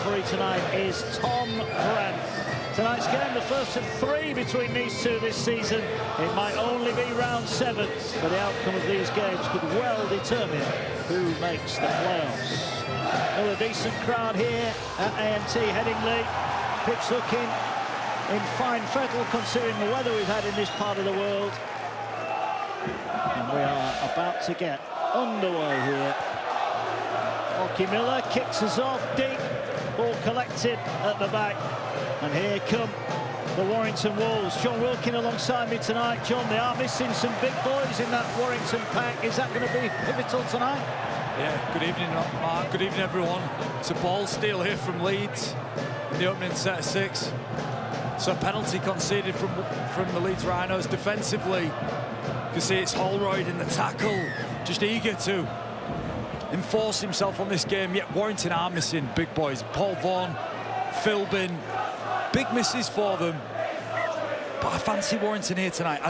referee tonight is Tom Grant. Tonight's game, the first of 3 between these two this season. It might only be round 7, but the outcome of these games could well determine who makes the playoffs. Another decent crowd here at A&T Headingley. Pitch looking in fine fettle considering the weather we've had in this part of the world. And we are about to get underway here. Lockie Miller kicks us off deep, ball collected at the back, and here come the Warrington Wolves. John Wilkin alongside me tonight. John, they are missing some big boys in that Warrington pack. Is that going to be pivotal tonight? Yeah, good evening, Mark. Good evening, everyone. It's a ball steal here from Leeds in the opening set of 6. So penalty conceded from the Leeds Rhinos. Defensively, you can see it's Holroyd in the tackle, just eager to enforce himself on this game. Yet Warrington are missing big boys. Paul Vaughan, Philbin, big misses for them. But I fancy Warrington here tonight. I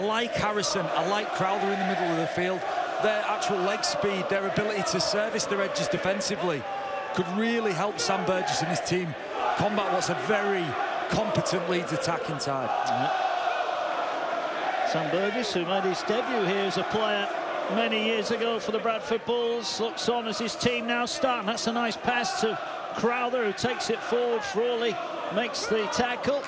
like Harrison, I like Crowther in the middle of the field. Their actual leg speed, their ability to service their edges defensively could really help Sam Burgess and his team combat what's a very competent Leeds attacking side. Sam Burgess, who made his debut here as a player many years ago for the Bradford Bulls, looks on as his team now starting. That's a nice pass to Crowther, who takes it forward. Frawley makes the tackle.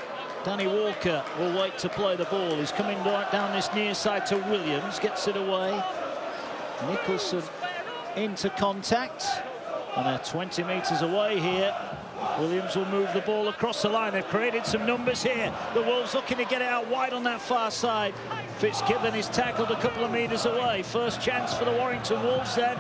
Danny Walker will wait to play the ball. He's coming right down this near side to Williams, gets it away. Nicholson into contact, and they're 20 metres away here. Williams will move the ball across the line. They've created some numbers here. The Wolves looking to get it out wide on that far side. Fitzgibbon is tackled a couple of metres away. First chance for the Warrington Wolves then.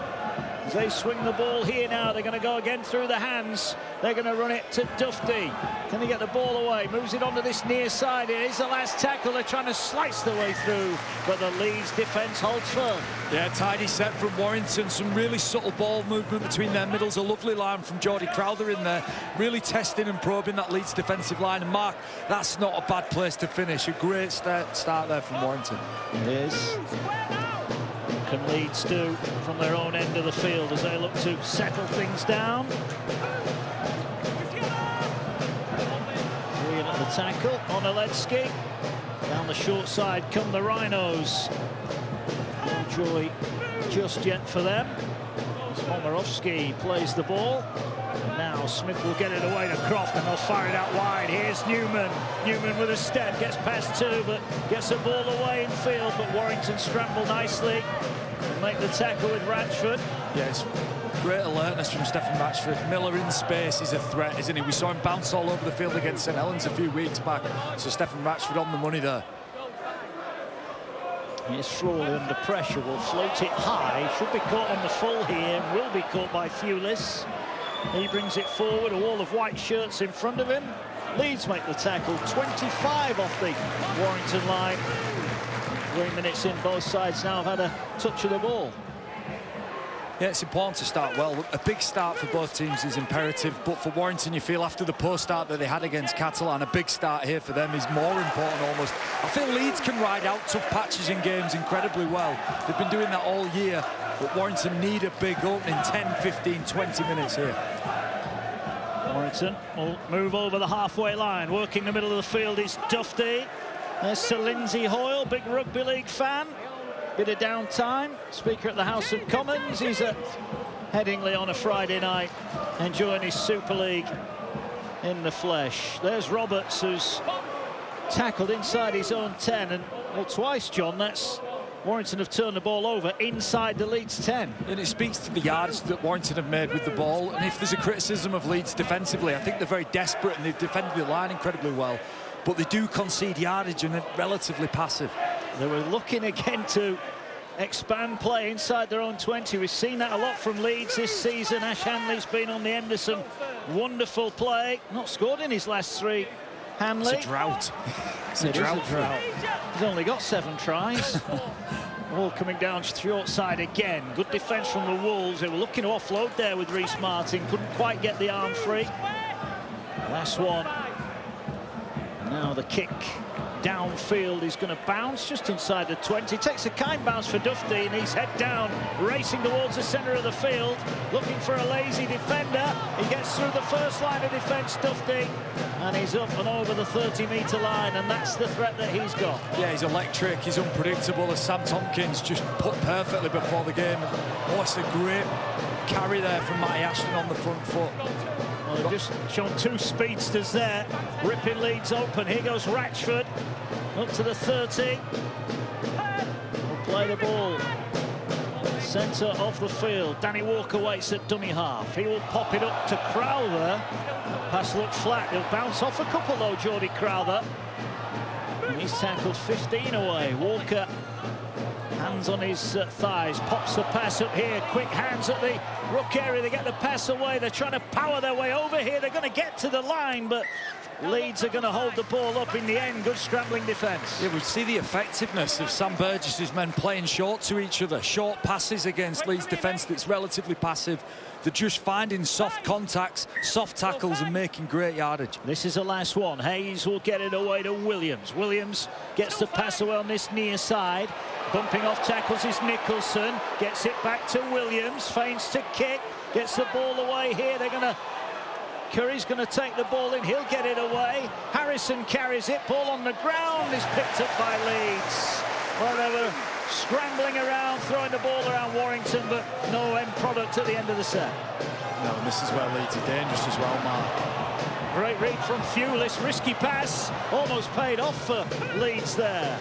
As they swing the ball here now, they're going to go again through the hands. They're going to run it to Dufty. Can he get the ball away? Moves it onto this near side. It is the last tackle. They're trying to slice their way through, but the Leeds defence holds firm. Yeah, tidy set from Warrington. Some really subtle ball movement between their middles. A lovely line from Geordie Crowther in there. Really testing and probing that Leeds defensive line. And Mark, that's not a bad place to finish. A great start there from Warrington. It is. Can Leeds do from their own end of the field as they look to settle things down? Three at the tackle on Oledzki. Down the short side come the Rhinos. No joy just yet for them. Smolarowski plays the ball. Now Smith will get it away to Croft, and they'll fire it out wide. Here's Newman. Newman with a step, gets past 2, but gets the ball away in field. But Warrington scramble nicely and make the tackle with Ratchford. Yes, great alertness from Stephen Ratchford. Miller in space is a threat, isn't he? We saw him bounce all over the field against St Helens a few weeks back. So Stephen Ratchford on the money there. Here's Frawley under pressure, will float it high. Should be caught on the full here, will be caught by Thewlis. He brings it forward, a wall of white shirts in front of him. Leeds make the tackle, 25 off the Warrington line. 3 minutes in, both sides now have had a touch of the ball. Yeah, it's important to start well. A big start for both teams is imperative, but for Warrington, you feel after the poor start that they had against Catalan, a big start here for them is more important almost. I feel Leeds can ride out tough patches in games incredibly well. They've been doing that all year, but Warrington need a big opening 10, 15, 20 minutes here. Warrington will move over the halfway line. Working the middle of the field is Dufty. There's Sir Lindsay Hoyle, big rugby league fan. Bit of downtime. Speaker at the House of Commons. He's at Headingley on a Friday night, enjoying his Super League in the flesh. There's Roberts, who's tackled inside his own 10, and well, twice, John, that's Warrington have turned the ball over inside the Leeds 10. And it speaks to the yards that Warrington have made with the ball. And if there's a criticism of Leeds defensively, I think they're very desperate and they've defended the line incredibly well. But they do concede yardage and they're relatively passive. They were looking again to expand play inside their own 20. We've seen that a lot from Leeds this season. Ash Hanley's been on the end of some wonderful play. Not scored in his last 3. Hanley. It's a drought. It's a drought. He's only got 7 tries. Ball coming down short side again. Good defence from the Wolves. They were looking to offload there with Reece Martin. Couldn't quite get the arm free. Last one. Now the kick downfield is going to bounce just inside the 20. Takes a kind bounce for Dufty, and he's head down, racing towards the centre of the field, looking for a lazy defender. He gets gets through the first line of defence, Dufty, and he's up and over the 30-metre line, and that's the threat that he's got. Yeah, he's electric, he's unpredictable, as Sam Tompkins just put perfectly before the game. Oh, it's a great carry there from Matty Ashton on the front foot. Well, they've just shown two speedsters there, ripping Leeds open. Here goes Ratchford, up to the 30. Will play the ball. Centre of the field. Danny Walker waits at dummy half. He will pop it up to Crowther. That pass looked flat. He'll bounce off a couple though, Geordie Crowther. And he's tackled 15 away. Walker, hands on his thighs, pops the pass up here. Quick hands at the ruck area. They get the pass away. They're trying to power their way over here. They're going to get to the line, but Leeds are going to hold the ball up in the end. Good scrambling defence. Yeah, we see the effectiveness of Sam Burgess's men playing short to each other. Short passes against Leeds defence that's relatively passive. They're just finding soft contacts, soft tackles and making great yardage. This is the last one. Hayes will get it away to Williams. Williams gets the pass away on this near side. Bumping off tackles is Nicholson. Gets it back to Williams. Feigns to kick. Gets the ball away here. They're going to... Curry's going to take the ball in. He'll get it away. Harrison carries it. Ball on the ground is picked up by Leeds. Well, they were scrambling around, throwing the ball around Warrington, but no end product at the end of the set. No, and this is where Leeds are dangerous as well, Mark. Great read from Thewlis. Risky pass. Almost paid off for Leeds there.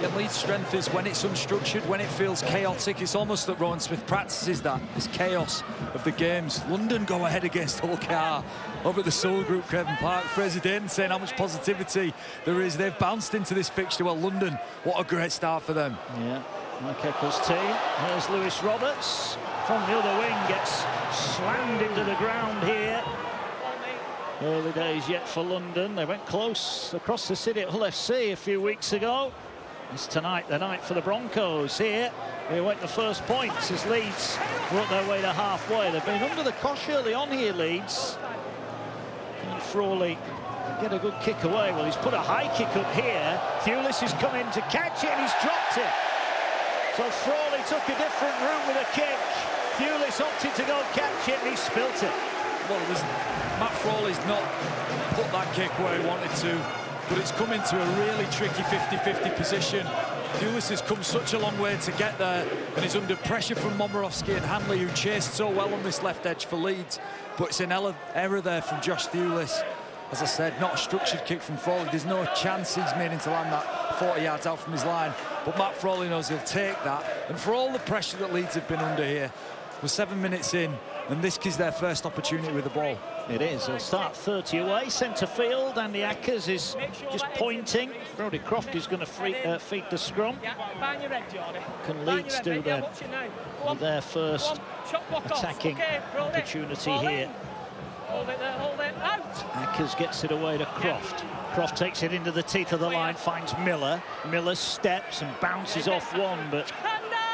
And Leeds' strength is when it's unstructured, when it feels chaotic. It's almost that Rowan Smith practices that, this chaos of the games. London go ahead against Hull KR over at the Soul Group, Craven Park. Fraser Dayton saying how much positivity there is. They've bounced into this fixture. Well, London, what a great start for them. Yeah, Mike Eccles' team. Here's Lewis Roberts from the other wing, gets slammed into the ground here. Early days yet for London. They went close across the city at Hull FC a few weeks ago. It's tonight, the night for the Broncos here. They await the first points as Leeds work their way to halfway. They've been under the cosh early on here, Leeds. Can Frawley get a good kick away? Well, he's put a high kick up here. Thewlis has come in to catch it and he's dropped it. So Frawley took a different route with a kick. Thewlis opted to go catch it and he spilt it. Well, Matt Frawley's not put that kick where he wanted to, but it's come into a really tricky 50-50 position. Thewlis has come such a long way to get there, and he's under pressure from Momorowski and Hanley, who chased so well on this left edge for Leeds. But it's an error there from Josh Thewlis. As I said, not a structured kick from Frawley. There's no chance he's made him to land that 40 yards out from his line. But Matt Frawley knows he'll take that. And for all the pressure that Leeds have been under here, we're 7 minutes in, and this is their first opportunity with the ball. It is. They'll start 30 away. Centre field. Andy Ackers is just pointing. Brodie Croft is going to feed the scrum. Can Leeds do their first attacking opportunity here? Ackers gets it away to Croft. Croft takes it into the teeth of the line, finds Miller. Miller steps and bounces off one, but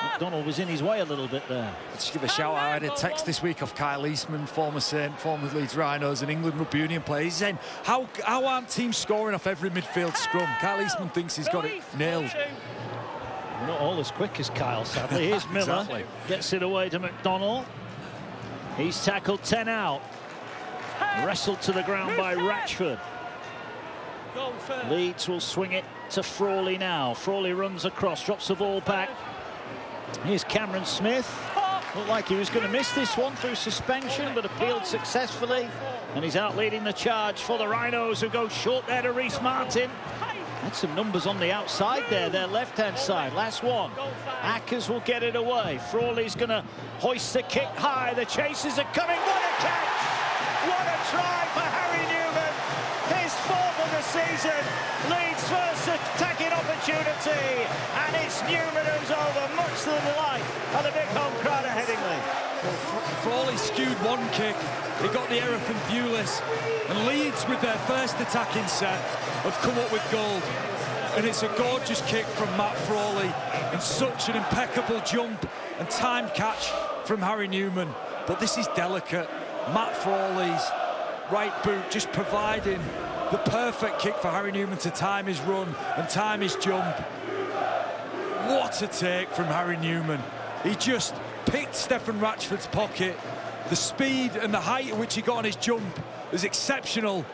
McDonald was in his way a little bit there. Let's give a shout out. I had a text this week of Kyle Eastman, former Saint, former Leeds Rhinos and England Rugby Union player. He's saying, how aren't teams scoring off every midfield scrum? Kyle Eastman thinks he's got it nailed. We're not all as quick as Kyle, sadly. Here's Miller. Exactly. Gets it away to McDonald. He's tackled 10 out. Wrestled to the ground by Ratchford. Leeds will swing it to Frawley now. Frawley runs across, drops the ball back. Here's Cameron Smith. Looked like he was going to miss this one through suspension, but appealed successfully. And he's out leading the charge for the Rhinos, who go short there to Reece Martin. Had some numbers on the outside there, their left-hand side. Last one. Ackers will get it away. Frawley's going to hoist the kick high. The chasers are coming. What a catch! What a try for Harry Newman. His fourth of the season. Leeds' first attacking opportunity. And it's Newman who's over, much to the delight of the big home crowd at Headingley. Well, Frawley skewed one kick. He got the error from Thewlis. And Leeds, with their first attacking set, have come up with gold. And it's a gorgeous kick from Matt Frawley. And such an impeccable jump and timed catch from Harry Newman. But this is delicate. Matt Frawley's right boot just providing the perfect kick for Harry Newman to time his run and time his jump. What a take from Harry Newman. He just picked Stephen Ratchford's pocket The speed and the height at which he got on his jump is exceptional.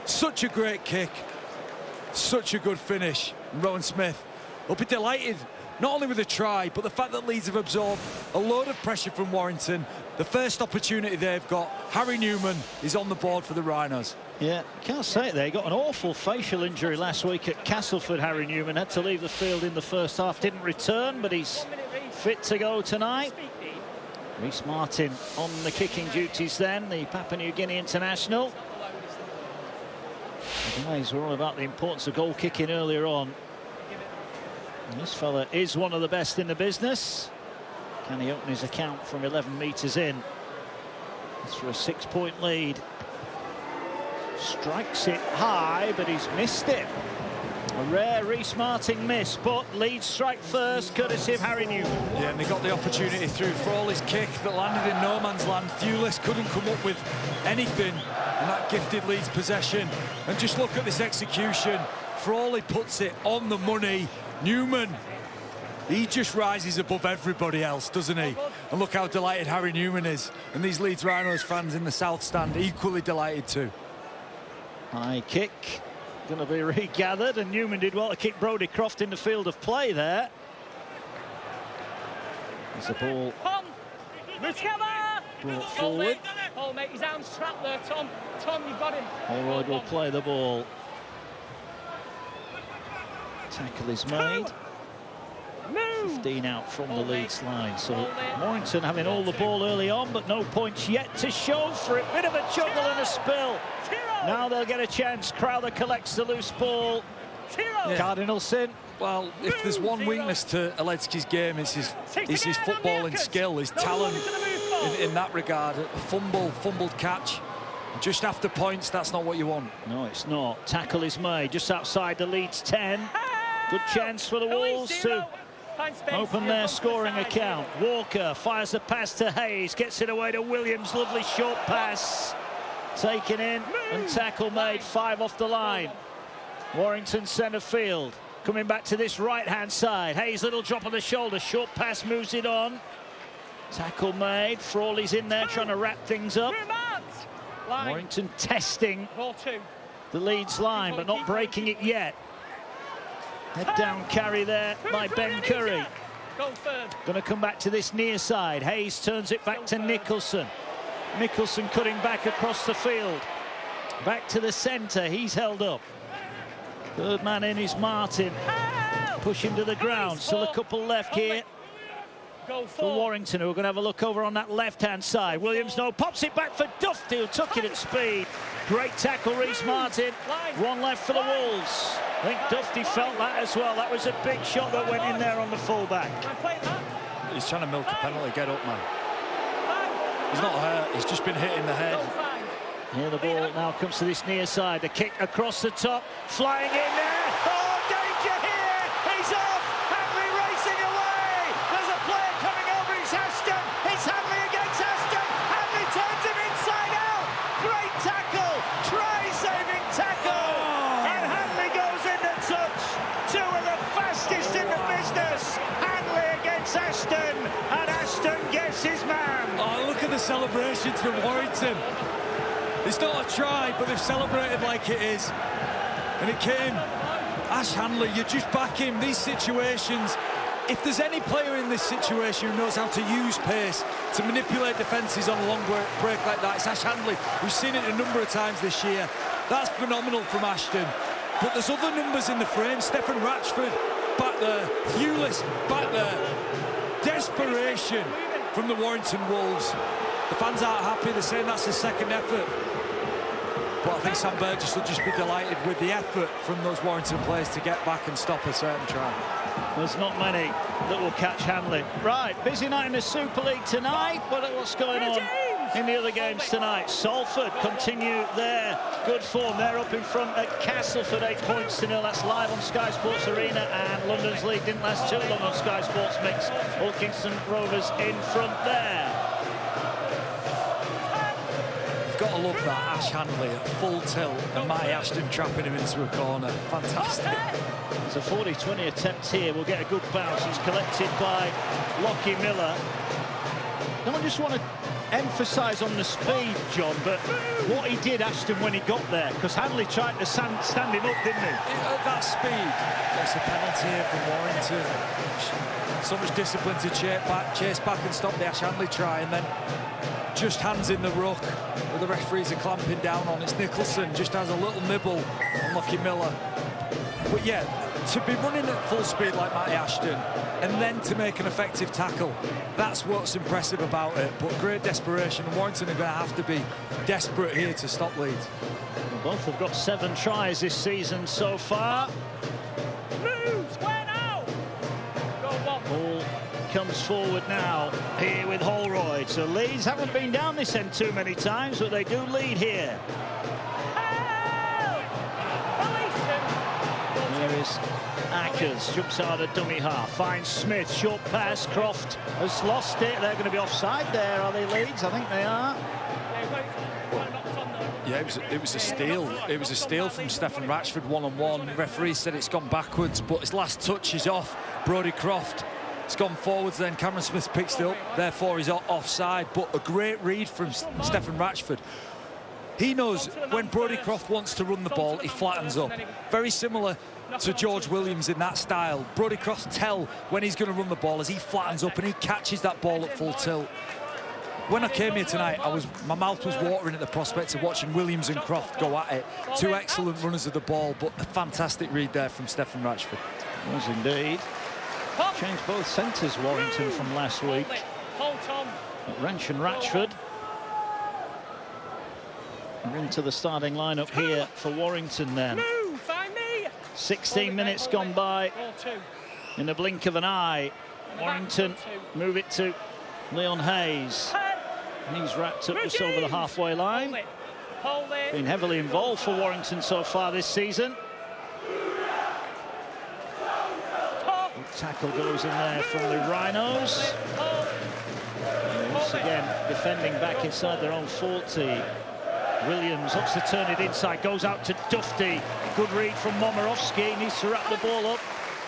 Such a great kick. Such a good finish. And Rowan Smith will be delighted, not only with the try, but the fact that Leeds have absorbed a load of pressure from Warrington. The first opportunity they've got, Harry Newman is on the board for the Rhinos. Yeah, can't say it there. He got an awful facial injury last week at Castleford, Harry Newman. Had to leave the field in the first half, didn't return, but he's fit to go tonight. Rhys Martin on the kicking duties then, the Papua New Guinea international. The guys were all about the importance of goal kicking earlier on. And this fella is one of the best in the business. Can he open his account from 11 metres in? It's for a 6-point lead. Strikes it high, but he's missed it. A rare Rhys Martin miss, but Leeds strike first, courtesy of Harry Newman. Yeah, and they got the opportunity through Frawley's kick that landed in no man's land. Thewlis couldn't come up with anything, and that gifted Leeds possession. And just look at this execution. Frawley puts it on the money. Newman, he just rises above everybody else, doesn't he? And look how delighted Harry Newman is. And these Leeds Rhinos fans in the South Stand equally delighted too. High kick, going to be regathered, and Newman did well to kick Brodie Croft in the field of play there. There's the ball brought forward. Oh, mate, his arm's trapped there, Tom. Tom, you've got him. Holroyd will play the ball. Tackle is made. 15 out from the Leeds line. So Warrington having all the ball early on, but no points yet to show for it. Bit of a juggle and a spill. Now they'll get a chance. Crowther collects the loose ball. Yeah. Cardinalson. Well, if there's one weakness to Aledski's game, it's his footballing skill, his talent in that regard. A fumbled catch. Just after points, that's not what you want. No, it's not. Tackle is made just outside the Leeds 10. Good chance for the Wolves to open their scoring account. Walker fires the pass to Hayes, gets it away to Williams. Lovely short pass. Taken in and tackle made. 5 off the line. Warrington centre field. Coming back to this right-hand side. Hayes, little drop on the shoulder. Short pass moves it on. Tackle made. Frawley's in there trying to wrap things up. Warrington testing the Leeds line, but not breaking it yet. Head down carry there by Ben Curry. Going to come back to this near side. Hayes turns it back to Nicholson. Nicholson cutting back across the field. Back to the centre. He's held up. Third man in is Martin. Pushing to the ground. Still a couple left here for Warrington, who are going to have a look over on that left-hand side. Williams, no, pops it back for Dufty, who took it at speed. Great tackle, Rhys Martin. One left for the Wolves. I think Dufty felt that as well. That was a big shot that went in there on the fullback. He's trying to milk a penalty. Get up, man. He's not hurt. He's just been hit in the head. Here the ball now comes to this near side. The kick across the top. Flying in there. Oh, danger here. He's off. Hanley racing away. There's a player coming over. It's Ashton. It's Hanley against Ashton. Hanley turns him inside out. Great tackle. Try-saving tackle. And Hanley goes in the touch. 2 of the fastest in the business. Hanley against Ashton. And Ashton gets his man. Oh, look at the celebrations from Warrington. It's not a try, but they've celebrated like it is. And it came. Ash Hanley, you just back him. These situations, if there's any player in this situation who knows how to use pace to manipulate defences on a long break like that, it's Ash Hanley. We've seen it a number of times this year. That's phenomenal from Ashton. But there's other numbers in the frame. Stephen Ratchford back there. Thewlis back there. Desperation from the Warrington Wolves. The fans aren't happy. They're saying that's the second effort. But I think Sam Burgess will just be delighted with the effort from those Warrington players to get back and stop a certain try. There's not many that will catch Hanley. Right, busy night in the Super League tonight, but what's going on in the other games tonight? Salford continue their good form. They're up in front at Castleford, 8 points to 0. That's live on Sky Sports Arena, and London's league didn't last too long on Sky Sports Mix. All Kingston Rovers in front there. Got to love that. Ash Hanley at full tilt and Matty Ashton trapping him into a corner. Fantastic. It's a 40-20 attempt here. We'll get a good bounce. It's collected by Lockie Miller. No one just want to emphasise on the speed, John, but what he did, Ashton, when he got there, because Hanley tried to stand him up, didn't he? At that speed, it's a penalty here from Warrington. So much discipline to chase back and stop the Ash Hanley try, and then just hands in the ruck with the referees are clamping down on. It's Nicholson, just has a little nibble on Lockie Miller. But yeah, to be running at full speed like Matty Ashton and then to make an effective tackle, that's what's impressive about it. But great desperation, and Warrington are going to have to be desperate here to stop Leeds. Well, both have got 7 tries this season so far. Move, square now. Go on. Ball comes forward now here with Holroyd. So Leeds haven't been down this end too many times, but they do lead here. There is Ackers, jumps out of dummy half, finds Smith, short pass, Croft has lost it. They're going to be offside there, are they, Leeds? I think they are. Yeah, it was a steal. It was a steal from Stephen Ratchford, one-on-one. The referee said it's gone backwards, but his last touch is off Brodie Croft. It's gone forwards, then Cameron Smith picks it up, therefore he's offside. But a great read from Stephen Ratchford. He knows when Brodie Croft wants to run the ball, he flattens up. Very similar to George Williams in that style. Brodie Croft tell when he's going to run the ball as he flattens up and he catches that ball at full tilt. When I came here tonight, my mouth was watering at the prospect of watching Williams and Croft go at it. 2 excellent runners of the ball, but a fantastic read there from Stephen Ratchford. Was indeed. Changed both centres, Warrington, from last week. Wrench and Ratchford are into the starting lineup here for Warrington then. 16 minutes gone by in the blink of an eye. Warrington move it to Leon Hayes. And he's wrapped up just over the halfway line. Been heavily involved for Warrington so far this season. Tackle goes in there from the Rhinos. Once again, defending back inside their own 40. Williams looks to turn it inside, goes out to Dufty. Good read from Momorowski, needs to wrap the ball up.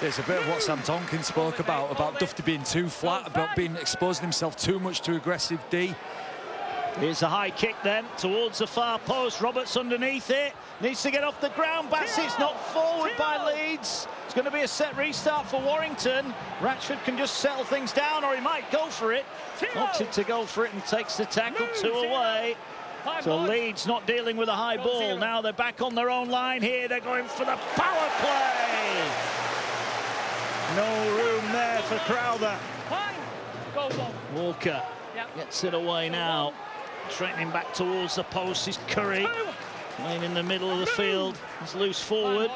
It's a bit of what Sam Tonkin spoke about Dufty being too flat, about being exposing himself too much to aggressive D. Here's a high kick then, towards the far post. Roberts underneath it, needs to get off the ground. Bassett's not forward by Leeds. It's going to be a set restart for Warrington. Ratchford can just settle things down, or he might go for it. Opted to go for it and takes the tackle, 2 away. So Leeds not dealing with a high ball. Now they're back on their own line here. They're going for the power play. No room there for Crowther. Walker gets it away now. Straightening back towards the post is Curry. Playing in the middle of the field. He's loose forward.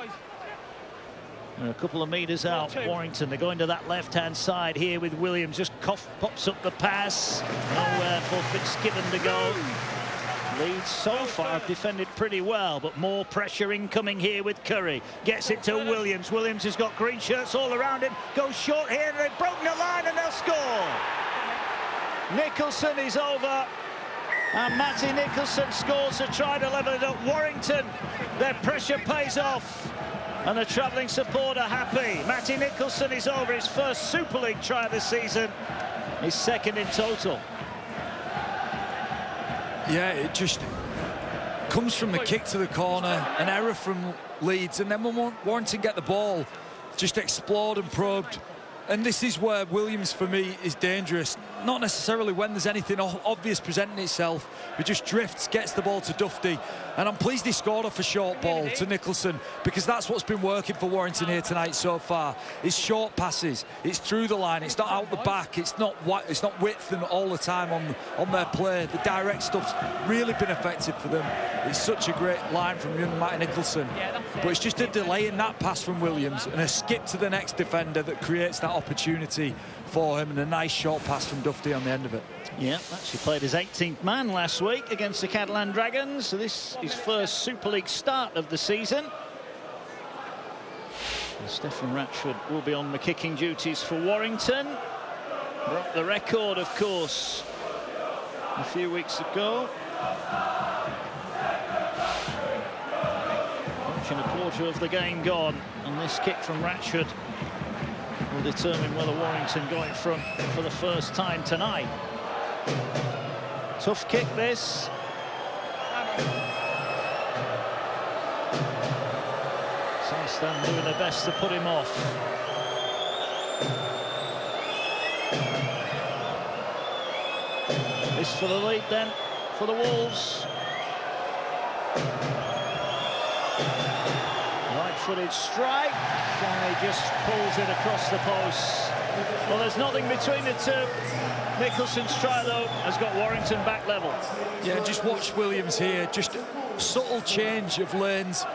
They're a couple of metres out, Warrington. They're going to that left-hand side here with Williams. Just pops up the pass. Nowhere for Fitzgibbon to go. Leeds so far have defended pretty well, but more pressure incoming here with Curry. Gets it to Williams. Williams has got green shirts all around him. Goes short here, and they've broken the line, and they'll score. Nicholson is over. And Matty Nicholson scores to try to level it up. Warrington, their pressure pays off. And the travelling supporter happy. Matty Nicholson is over, his first Super League try of the season. His second in total. Yeah, it just comes from the kick to the corner, an error from Leeds, and then when Warrington get the ball, just explode and probed. And this is where Williams, for me, is dangerous. Not necessarily when there's anything obvious presenting itself. He just drifts, gets the ball to Dufty. And I'm pleased he scored off a short ball to Nicholson, because that's what's been working for Warrington here tonight so far. It's short passes, it's through the line, it's not out the back, it's not width and all the time on their play. The direct stuff's really been effective for them. It's such a great line from young Matty Nicholson. But it's just a delay in that pass from Williams and a skip to the next defender that creates that opportunity for him, and a nice short pass from Dufty on the end of it. Yeah, actually played his 18th man last week against the Catalan Dragons. So this is his first Super League start of the season. And Stephen Ratchford will be on the kicking duties for Warrington. Broke the record, of course, a few weeks ago. Watching a quarter of the game gone, and this kick from Ratchford will determine whether Warrington got it front for the first time tonight. Tough kick this. Southstand doing their best to put him off. This for the lead then, for the Wolves. Right-footed strike, and he just pulls it across the post. Well, there's nothing between the two. Nicholson's try, though, has got Warrington back level. Yeah, just watch Williams here. Just a subtle change of lanes.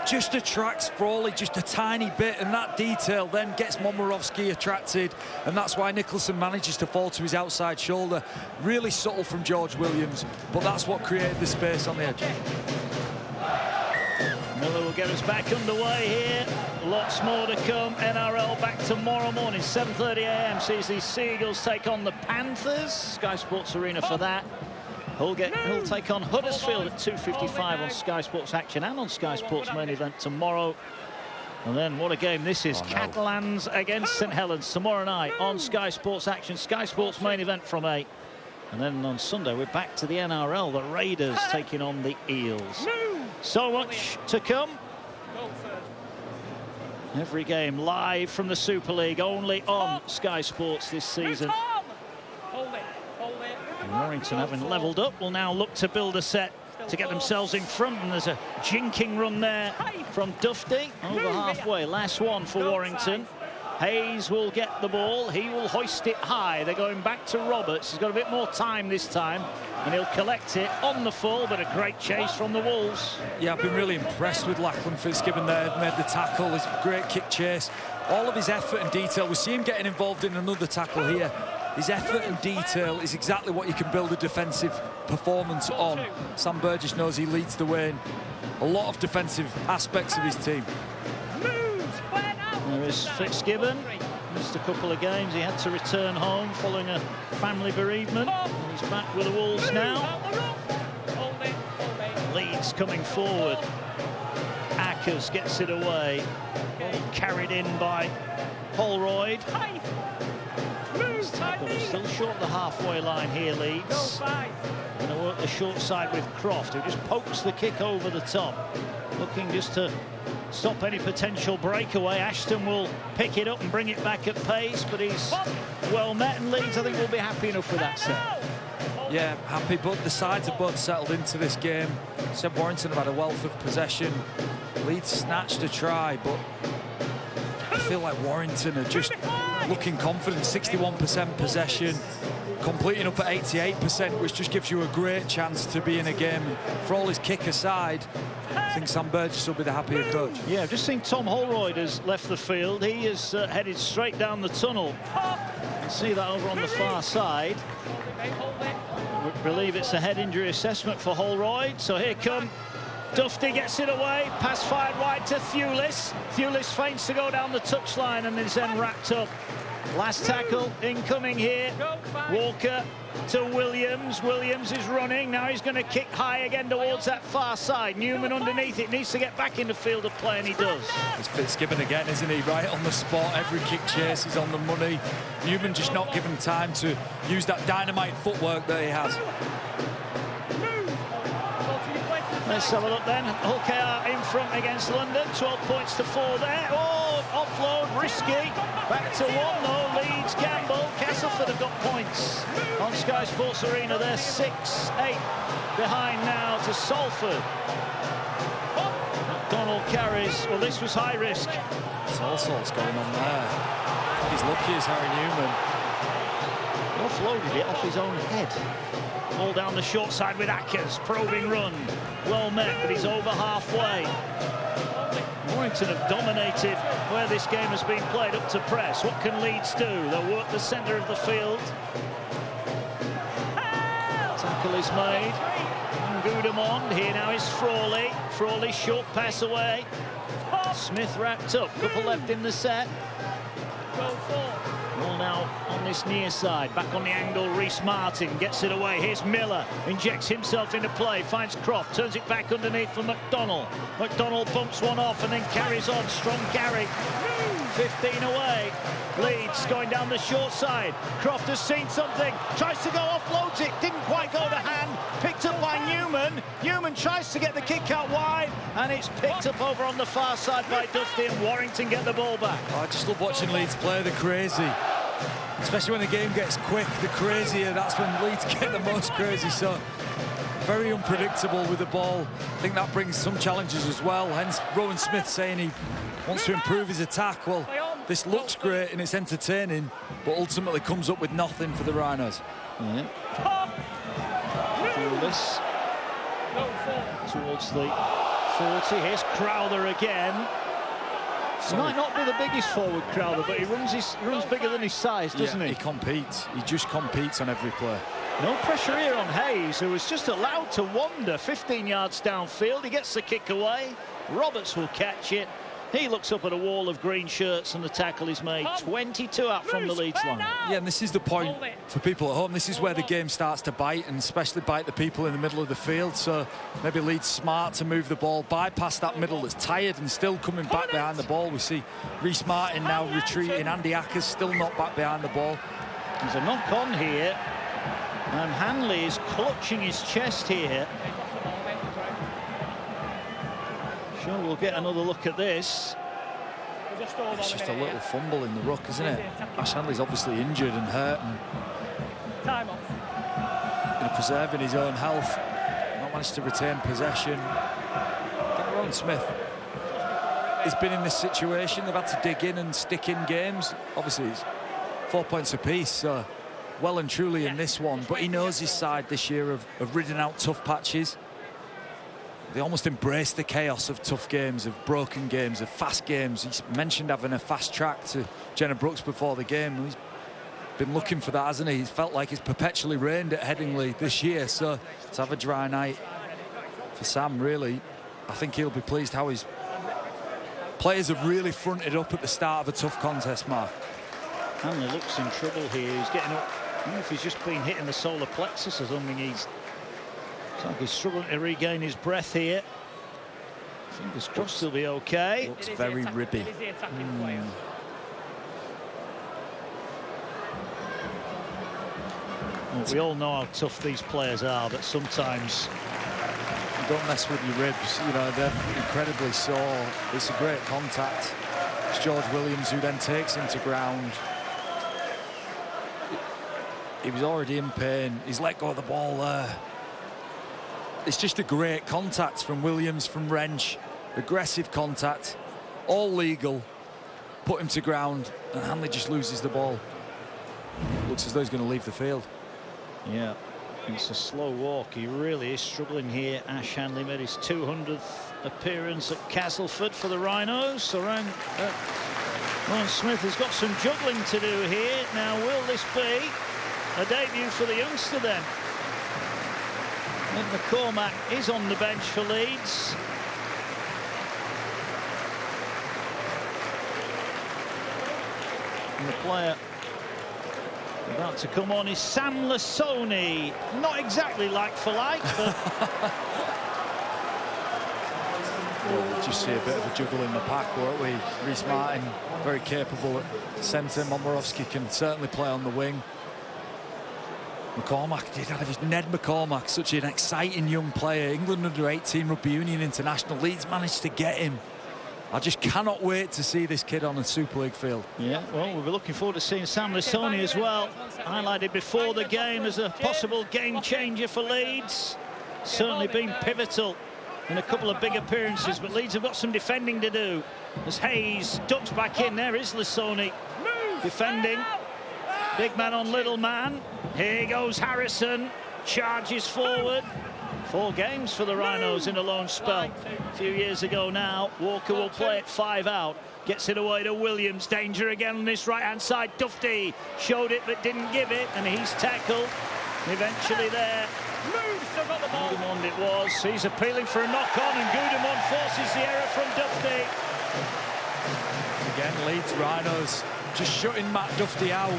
Just attracts Frawley just a tiny bit, and that detail then gets Momirovski attracted, and that's why Nicholson manages to fall to his outside shoulder. Really subtle from George Williams, but that's what created the space on the edge. Miller will get us back underway here. Lots more to come. NRL back tomorrow morning, 7:30 a.m. sees the Seagulls take on the Panthers. Sky Sports Arena for that. He'll take on Huddersfield at 2:55 on Sky Sports Action and on Sky Sports main event tomorrow. And then what a game this is. Catalans against St Helens tomorrow night on Sky Sports Action. Sky Sports main event from 8. And then on Sunday we're back to the NRL. The Raiders taking on the Eels. So much to come. Every game live from the Super League, only on Sky Sports this season. And Warrington, having levelled up, will now look to build a set to get themselves in front. And there's a jinking run there from Dufty, over halfway. Last one for Warrington. Hayes will get the ball. He will hoist it high. They're going back to Roberts. He's got a bit more time this time, and he'll collect it on the full, but a great chase from the Wolves. Yeah, I've been really impressed with Lachlan Fitzgibbon there. Made the tackle, his great kick chase. All of his effort and detail. We see him getting involved in another tackle here. His effort and detail is exactly what you can build a defensive performance on. Sam Burgess knows he leads the way in a lot of defensive aspects of his team. There is Fitzgibbon. Missed a couple of games. He had to return home following a family bereavement. He's back with the Wolves now. Leeds coming forward. Ackers gets it away. Carried in by Holroyd. Still short the halfway line here, Leeds. Going to work the short side with Croft, who just pokes the kick over the top. Looking just to stop any potential breakaway. Ashton will pick it up and bring it back at pace, but he's well met, and Leeds, I think, will be happy enough with that set. Yeah, happy, but the sides have both settled into this game. Said Warrington have had a wealth of possession. Leeds snatched a try, but I feel like Warrington are just looking confident. 61% possession, completing up at 88%, which just gives you a great chance to be in a game. And for all his kick aside, I think Sam Burgess will be the happier coach. Yeah, I've just seen Tom Holroyd has left the field. He is headed straight down the tunnel. You can see that over on the far side. I believe it's a head injury assessment for Holroyd. So here come Dufty, gets it away. Pass fired wide to Thewlis. Thewlis feints to go down the touchline and is then wrapped up. Last tackle incoming here. Walker to Williams. Williams is running. Now he's going to kick high again towards that far side. Newman underneath it. Needs to get back in the field of play, and he does. It's Fitzgibbon again, isn't he? Right on the spot. Every kick chase is on the money. Newman just not given time to use that dynamite footwork that he has. Let's have a look then. Hull KR in front against London. 12 points to 4 there. Oh, offload, risky. Back to 1 though. Leeds, Gamble. Castleford have got points on Sky Sports Arena. They're 6-8 behind now to Salford. McDonald carries. Well, this was high risk. There's all sorts going on there. He's lucky as Harry Newman. Offloaded it off his own head. Ball down the short side with Ackers. Probing run. Well met, but he's over halfway. Warrington have dominated where this game has been played up to press. What can Leeds do? They'll work the centre of the field. Tackle is made. Gudemond. Here now is Frawley. Frawley short pass away. Smith wrapped up. Couple left in the set. Ball now on the this near side. Back on the angle, Reece Martin gets it away. Here's Miller, injects himself into play, finds Croft, turns it back underneath for McDonald. McDonald bumps one off and then carries on. Strong carry. 15 away. Leeds going down the short side. Croft has seen something, tries to go, offloads it, didn't quite go to hand. Picked up by Newman. Newman tries to get the kick out wide, and it's picked up over on the far side by Dufty, and Warrington get the ball back. I just love watching Leeds play. They're crazy, especially when the game gets quick. The crazier, that's when Leeds get the most crazy. So very unpredictable with the ball. I think that brings some challenges as well. Hence Rowan Smith saying he wants to improve his attack. Well, this looks great and it's entertaining, but ultimately comes up with nothing for the Rhinos. Yeah. This towards the 40. Here's Crowther again. He might not be the biggest forward, Crowther, but he runs bigger than his size, doesn't he? He competes. He just competes on every play. No pressure here on Hayes, who was just allowed to wander 15 yards downfield. He gets the kick away. Roberts will catch it. He looks up at a wall of green shirts and the tackle is made. 22 out from the Leeds line. Yeah, and this is the point for people at home. This is where the game starts to bite, and especially bite the people in the middle of the field. So maybe Leeds smart to move the ball, bypass that middle that's tired and still coming back behind the ball. We see Reece Martin now retreating. Andy Ackers still not back behind the ball. There's a knock on here, and Hanley is clutching his chest here. Sure, we'll get another look at this. It's just a little fumble in the ruck, isn't it? Ash Hanley's obviously injured and hurt and preserving his own health. Not managed to retain possession. I think Rowan Smith has been in this situation. They've had to dig in and stick in games. Obviously, it's 4 points apiece, so well and truly in this one. But he knows his side this year of ridding out tough patches. They almost embrace the chaos of tough games, of broken games, of fast games. He's mentioned having a fast track to Jenna Brooks before the game. He's been looking for that, hasn't he? He's felt like it's perpetually rained at Headingley this year. So to have a dry night for Sam, really, I think he'll be pleased how his players have really fronted up at the start of a tough contest, Mark. Hanley looks in trouble here. He's getting up. I don't know if he's just been hitting the solar plexus or something. He's struggling to regain his breath here. Fingers crossed he'll be okay. Looks very ribby. Well, we all know how tough these players are, but sometimes don't mess with your ribs. You know, they're incredibly sore. It's a great contact. It's George Williams who then takes him to ground. He was already in pain. He's let go of the ball there. It's just a great contact from Williams, from Wrench. Aggressive contact, all legal. Put him to ground, and Hanley just loses the ball. Looks as though he's going to leave the field. Yeah, it's a slow walk. He really is struggling here. Ash Hanley made his 200th appearance at Castleford for the Rhinos. So Ron Smith has got some juggling to do here. Now, will this be a debut for the youngster then? Nick McCormack is on the bench for Leeds. And the player about to come on is Sam Lasoni. Not exactly like for like, but... Well, we'll just see a bit of a juggle in the pack, won't we? Reece Martin, very capable at centre. Momorowski can certainly play on the wing. McCormack did have his Ned McCormack, such an exciting young player. England under-18 Rugby Union international. Leeds managed to get him. I just cannot wait to see this kid on a Super League field. Yeah, well, we'll be looking forward to seeing Sam Lasoni as well. Highlighted before the game as a possible game changer for Leeds. Certainly been pivotal in a couple of big appearances, but Leeds have got some defending to do. As Hayes ducks back in, there is Lasoni defending. Big man on little man. Here goes Harrison. Charges forward. 4 games for the Rhinos in a loan spell. A few years ago now. Walker will play it 5 out. Gets it away to Williams. Danger again on this right-hand side. Dufty showed it but didn't give it. And he's tackled. Eventually there. Gudemond it was. He's appealing for a knock-on, and Gudemond forces the error from Dufty. Again, Leeds Rhinos just shutting Matt Dufty out.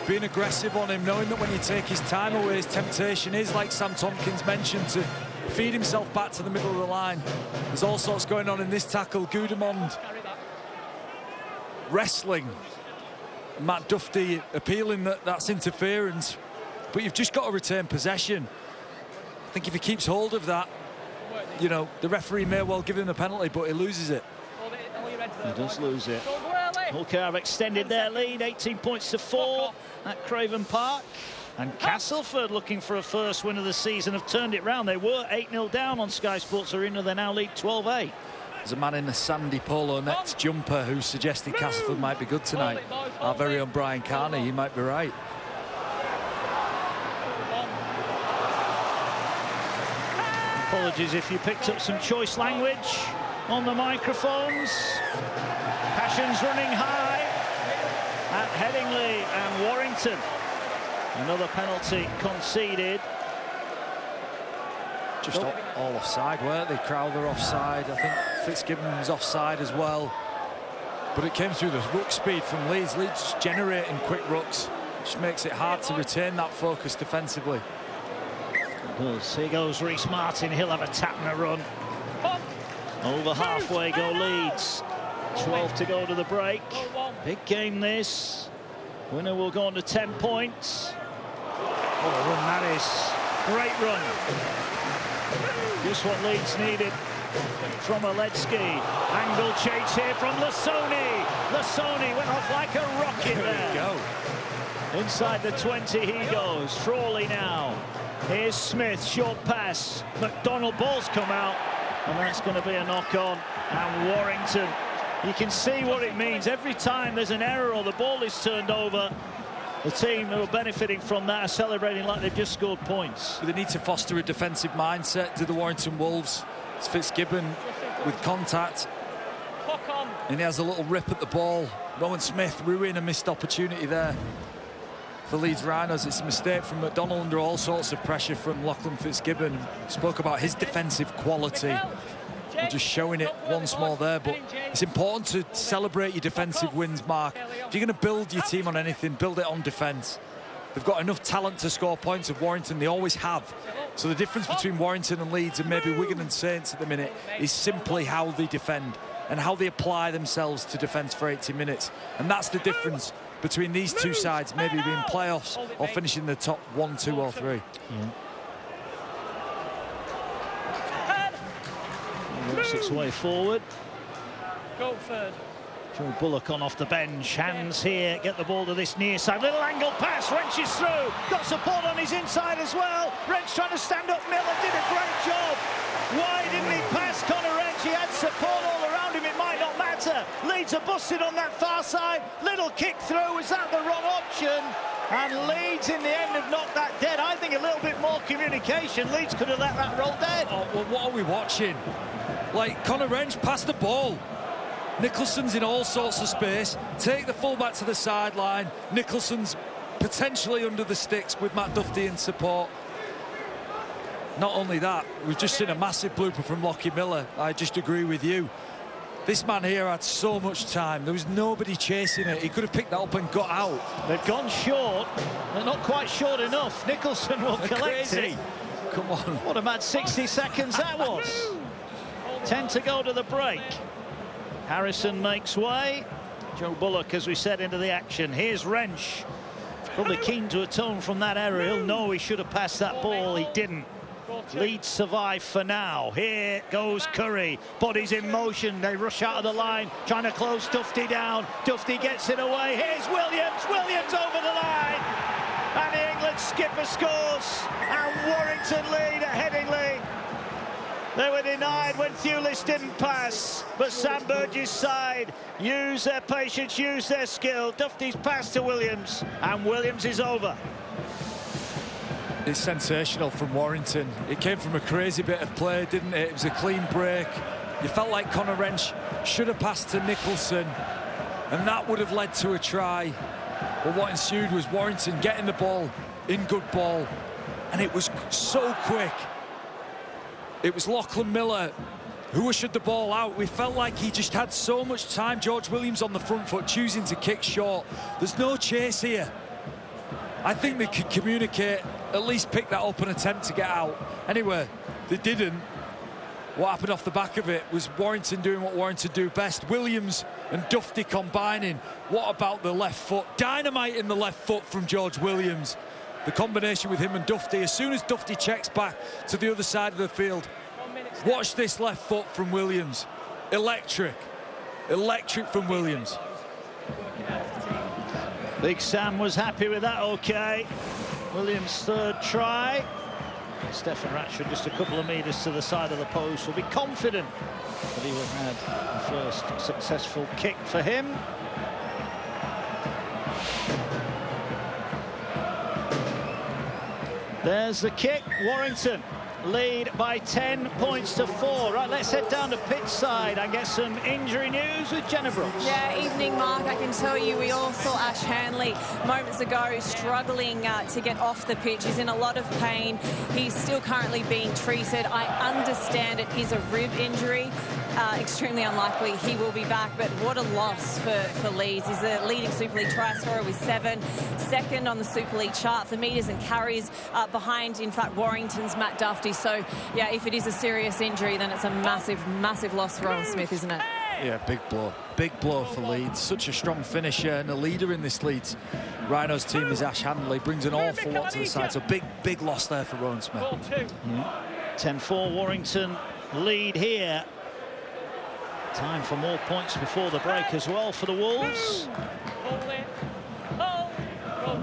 being aggressive on him, knowing that when you take his time away, his temptation is, like Sam Tompkins mentioned, to feed himself back to the middle of the line. There's all sorts going on in this tackle. Gudemond wrestling. Matt Duffy appealing that that's interference. But you've just got to retain possession. I think if he keeps hold of that, you know, the referee may well give him the penalty, but he loses it. He does lose it. Hull have extended their lead, 18 points to 4 at Craven Park. And Castleford, looking for a first win of the season, have turned it round. They were 8-0 down on Sky Sports Arena. They now lead 12-8. There's a man in the sandy polo net jumper who suggested Castleford might be good tonight. Our very own Brian Carney, he might be right. Apologies if you picked up some choice language on the microphones. Passions running high at Headingley and Warrington. Another penalty conceded. Just all offside, weren't they? Crowther offside. I think Fitzgibbon was offside as well. But it came through the ruck speed from Leeds. Leeds generating quick rucks, which makes it hard to retain that focus defensively. Here goes Reece Martin. He'll have a tap and a run. Over halfway go Leeds. 12 to go to the break. Big game this. Winner will go on to 10 points. What a run that is. Great run. Just what Leeds needed from Oledzki. Angle change here from Lasoni. Lasoni went off like a rocket there. Go. Inside the 20 he goes. Frawley now. Here's Smith, short pass. McDonald, ball's come out, and that's going to be a knock-on. And Warrington, you can see what it means. Every time there's an error or the ball is turned over, the team who are benefiting from that are celebrating like they've just scored points. They need to foster a defensive mindset to the Warrington Wolves. It's Fitzgibbon with contact, and he has a little rip at the ball. Rowan Smith ruining a missed opportunity there for Leeds Rhinos. It's a mistake from McDonald under all sorts of pressure from Lachlan Fitzgibbon. Spoke about his defensive quality. I'm just showing it once more there, but it's important to celebrate your defensive wins, Mark. If you're going to build your team on anything, build it on defence. They've got enough talent to score points of Warrington. They always have. So the difference between Warrington and Leeds and maybe Wigan and Saints at the minute is simply how they defend and how they apply themselves to defence for 80 minutes. And that's the difference between these two sides, maybe being playoffs or finishing the top 1, 2 or 3. Yeah. Works its way forward. Go third. Joe Bullock on off the bench. Hands here, get the ball to this near side. Little angle pass, Wrench is through. Got support on his inside as well. Wrench trying to stand up. Miller did a great job. Why didn't he pass Connor Wrench? He had support all around him. It might not matter. Leeds are busted on that far side. Little kick through. Was that the wrong option? And Leeds in the end have knocked that dead. I think a little bit more communication. Leeds could have let that roll dead. Oh, well, what are we watching? Like, Connor Wrench passed the ball. Nicholson's in all sorts of space. Take the fullback to the sideline. Nicholson's potentially under the sticks with Matt Duffy in support. Not only that, we've just seen a massive blooper from Lockie Miller. I just agree with you. This man here had so much time. There was nobody chasing it. He could have picked that up and got out. They've gone short. They're not quite short enough. Nicholson will collect it. Come on. What a mad 60 seconds that was. 10 to go to the break. Harrison makes way. Joe Bullock, as we said, into the action. Here's Wrench. Probably keen to atone from that error. He'll know he should have passed that ball. He didn't. Leeds survive for now. Here goes Curry. Bodies in motion. They rush out of the line, trying to close Duffy down. Duffy gets it away. Here's Williams. Williams over the line. And the England skipper scores. And Warrington lead at Headingley. They were denied when Thewlis didn't pass, but Sam Burgess' side use their patience, use their skill. Duffy's pass to Williams, and Williams is over. It's sensational from Warrington. It came from a crazy bit of play, didn't it? It was a clean break. You felt like Connor Wrench should have passed to Nicholson, and that would have led to a try. But what ensued was Warrington getting the ball in good ball, and it was so quick. It was Lachlan Miller who ushered the ball out. We felt like he just had so much time. George Williams on the front foot, choosing to kick short. There's no chase here. I think they could communicate, at least pick that up and attempt to get out. Anyway, they didn't. What happened off the back of it was Warrington doing what Warrington do best. Williams and Dufty combining. What about the left foot? Dynamite in the left foot from George Williams. The combination with him and Dufty. As soon as Dufty checks back to the other side of the field, watch this left foot from Williams. Electric. Electric from Williams. Big Sam was happy with that, OK. Williams' third try. Stefan Ratchford just a couple of metres to the side of the post will be confident that he will have the first successful kick for him. There's the kick. Warrington lead by 10 points to 4. Right, let's head down to pitch side and get some injury news with Jenna Brooks. Yeah, evening, Mark. I can tell you we all saw Ash Hanley moments ago struggling to get off the pitch. He's in a lot of pain. He's still currently being treated. I understand it is a rib injury. Extremely unlikely he will be back, but what a loss for Leeds. He's the leading Super League try scorer with 7, second on the Super League chart for metres and carries, behind, in fact, Warrington's Matt Dufty. So, yeah, if it is a serious injury, then it's a massive, massive loss for Owen Smith, isn't it? Yeah, big blow. Big blow for Leeds. Such a strong finisher and a leader in this Leeds Rhinos team is Ash Hanley. Brings an awful lot to the side. So big loss there for Owen Smith. 10-4 Warrington lead here. Time for more points before the break as well for the Wolves.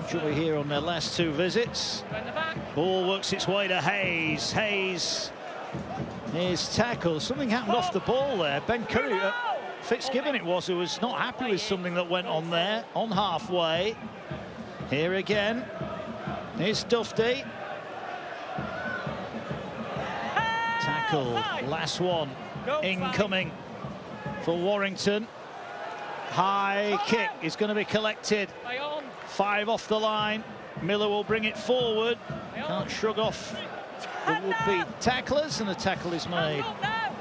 Joy here on their last 2 visits. Ball works its way to Hayes. Hayes is tackled. Something happened off the ball there. Ben Curry, Fitzgibbon it was, who was not happy with something that went on there, on halfway. Here again. Here's Dufty. Tackle, last one, incoming for Warrington. High kick is going to be collected. 5 off the line. Miller will bring it forward. Can't shrug off the would-be tacklers, and the tackle is made.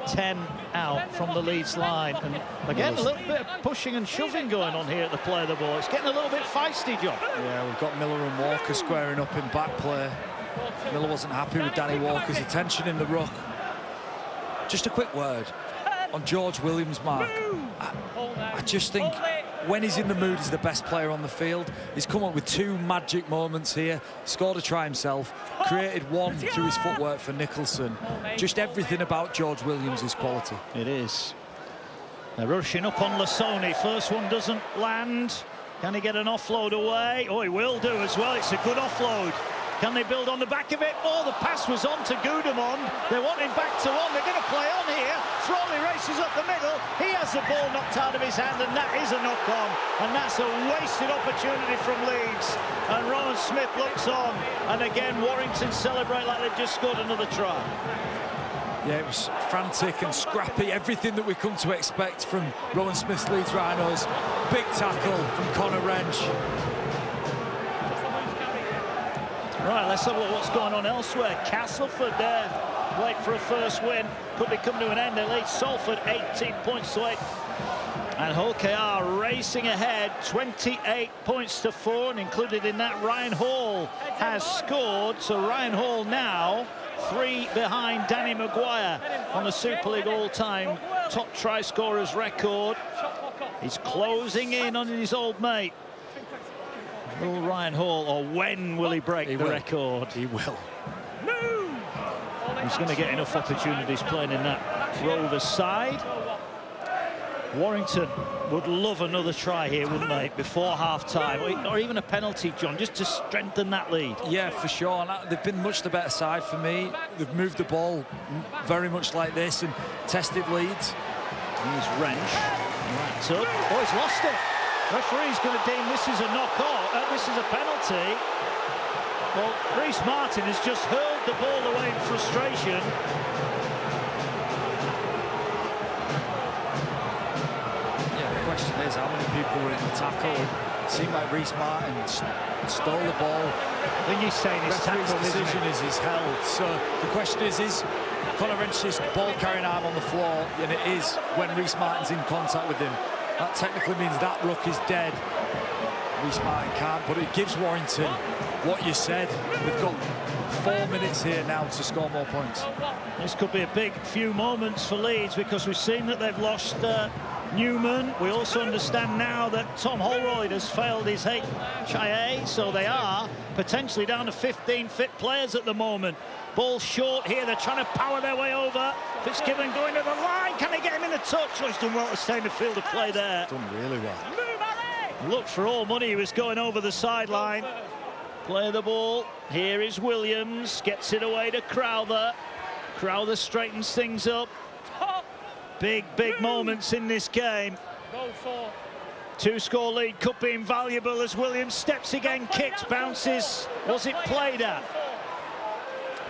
10 out from the Leeds line. And again, a little bit of pushing and shoving going on here at the play of the ball. It's getting a little bit feisty, John. Yeah, we've got Miller and Walker squaring up in back play. Miller wasn't happy with Danny Walker's attention in the ruck. Just a quick word on George Williams, Mark. I just think when he's in the mood, he's the best player on the field. He's come up with 2 magic moments here. Scored a try himself, created 1 through his footwork for Nicholson. Just everything about George Williams is quality. It is. They're rushing up on Lasoni. First one doesn't land. Can he get an offload away? Oh, he will do as well. It's a good offload. Can they build on the back of it? Oh, the pass was on to Gudamon. They want him back to on. They're going to play on here. Frawley races up the middle. He has the ball knocked out of his hand, and that is a knock-on. And that's a wasted opportunity from Leeds. And Rowan Smith looks on. And again, Warrington celebrate like they've just scored another try. Yeah, it was frantic and scrappy. Everything that we come to expect from Rowan Smith's Leeds Rhinos. Big tackle from Conor Wrench. Right, let's have a look what's going on elsewhere. Castleford there, wait for a first win. Could be come to an end. They lead Salford 18 points to 8. And Hull KR racing ahead, 28 points to 4. And included in that, Ryan Hall has scored. So Ryan Hall now 3 behind Danny Maguire on the Super League all-time top try scorers record. He's closing in on his old mate. Will Ryan Hall, or when will he break the record? He will. He's going to get enough opportunities playing in that Rovers side. Warrington would love another try here, wouldn't they, before half-time, or even a penalty, John, just to strengthen that lead. Yeah, for sure. And they've been much the better side for me. They've moved the ball very much like this and tested Leeds. Here's Wrench. Wrapped up. Oh, he's lost it. Referee's going to deem this is a knock-on. This is a penalty. Well, Reece Martin has just hurled the ball away in frustration. Yeah, the question is how many people were in the tackle. It seemed like Reece Martin stole the ball. I think he's saying his tackle decision is held. So the question is Conor Wrench's ball-carrying arm on the floor, and it is when Reece Martin's in contact with him. That technically means that ruck is dead. be smart and can't, but it gives Warrington what you said. They've got 4 minutes here now to score more points. This could be a big few moments for Leeds, because we've seen that they've lost Newman. We also understand now that Tom Holroyd has failed his HIA, so they are potentially down to 15 fit players at the moment. Ball short here, they're trying to power their way over. Fitzgibbon going to the line, can they get him in the touch? Oh, he's done well to stay in the field of play there. Done really well. Looked for all money, he was going over the sideline. Play the ball, here is Williams, gets it away to Crowther. Crowther straightens things up. Big moments in this game. Two-score lead could be invaluable as Williams steps again, kicks, bounces. Was it played at?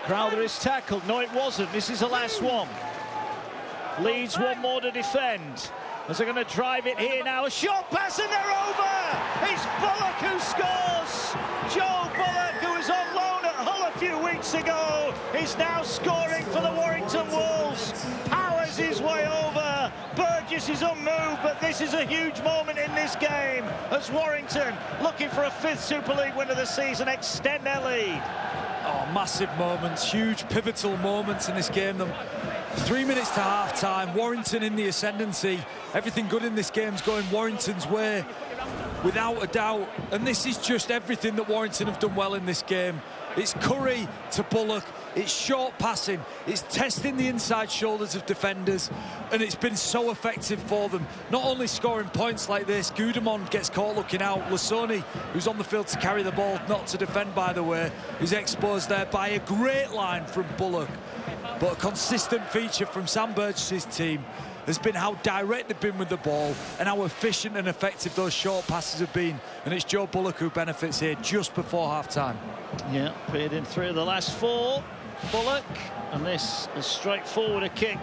Crowther is tackled. No, it wasn't. This is the last one. Leeds one more to defend. As they're going to drive it here now. A short pass and they're over! It's Bullock who scores! Joe Bullock, who was on loan at Hull a few weeks ago, is now scoring for the Warrington Wolves. Powers his way over. Burgess is unmoved, but this is a huge moment in this game as Warrington, looking for a 5th Super League win of the season, extend their lead. Oh, massive moments, huge pivotal moments in this game. 3 minutes to half-time, Warrington in the ascendancy. Everything good in this game's going Warrington's way, without a doubt. And this is just everything that Warrington have done well in this game. It's Curry to Bullock, it's short passing, it's testing the inside shoulders of defenders, and it's been so effective for them. Not only scoring points like this, Gudemond gets caught looking out. Lasoni, who's on the field to carry the ball, not to defend, by the way, is exposed there by a great line from Bullock. But a consistent feature from Sam Burgess's team has been how direct they've been with the ball and how efficient and effective those short passes have been. And it's Joe Bullock who benefits here just before half-time. Yeah, appeared in 3 of the last 4. Bullock, and this as straightforward a kick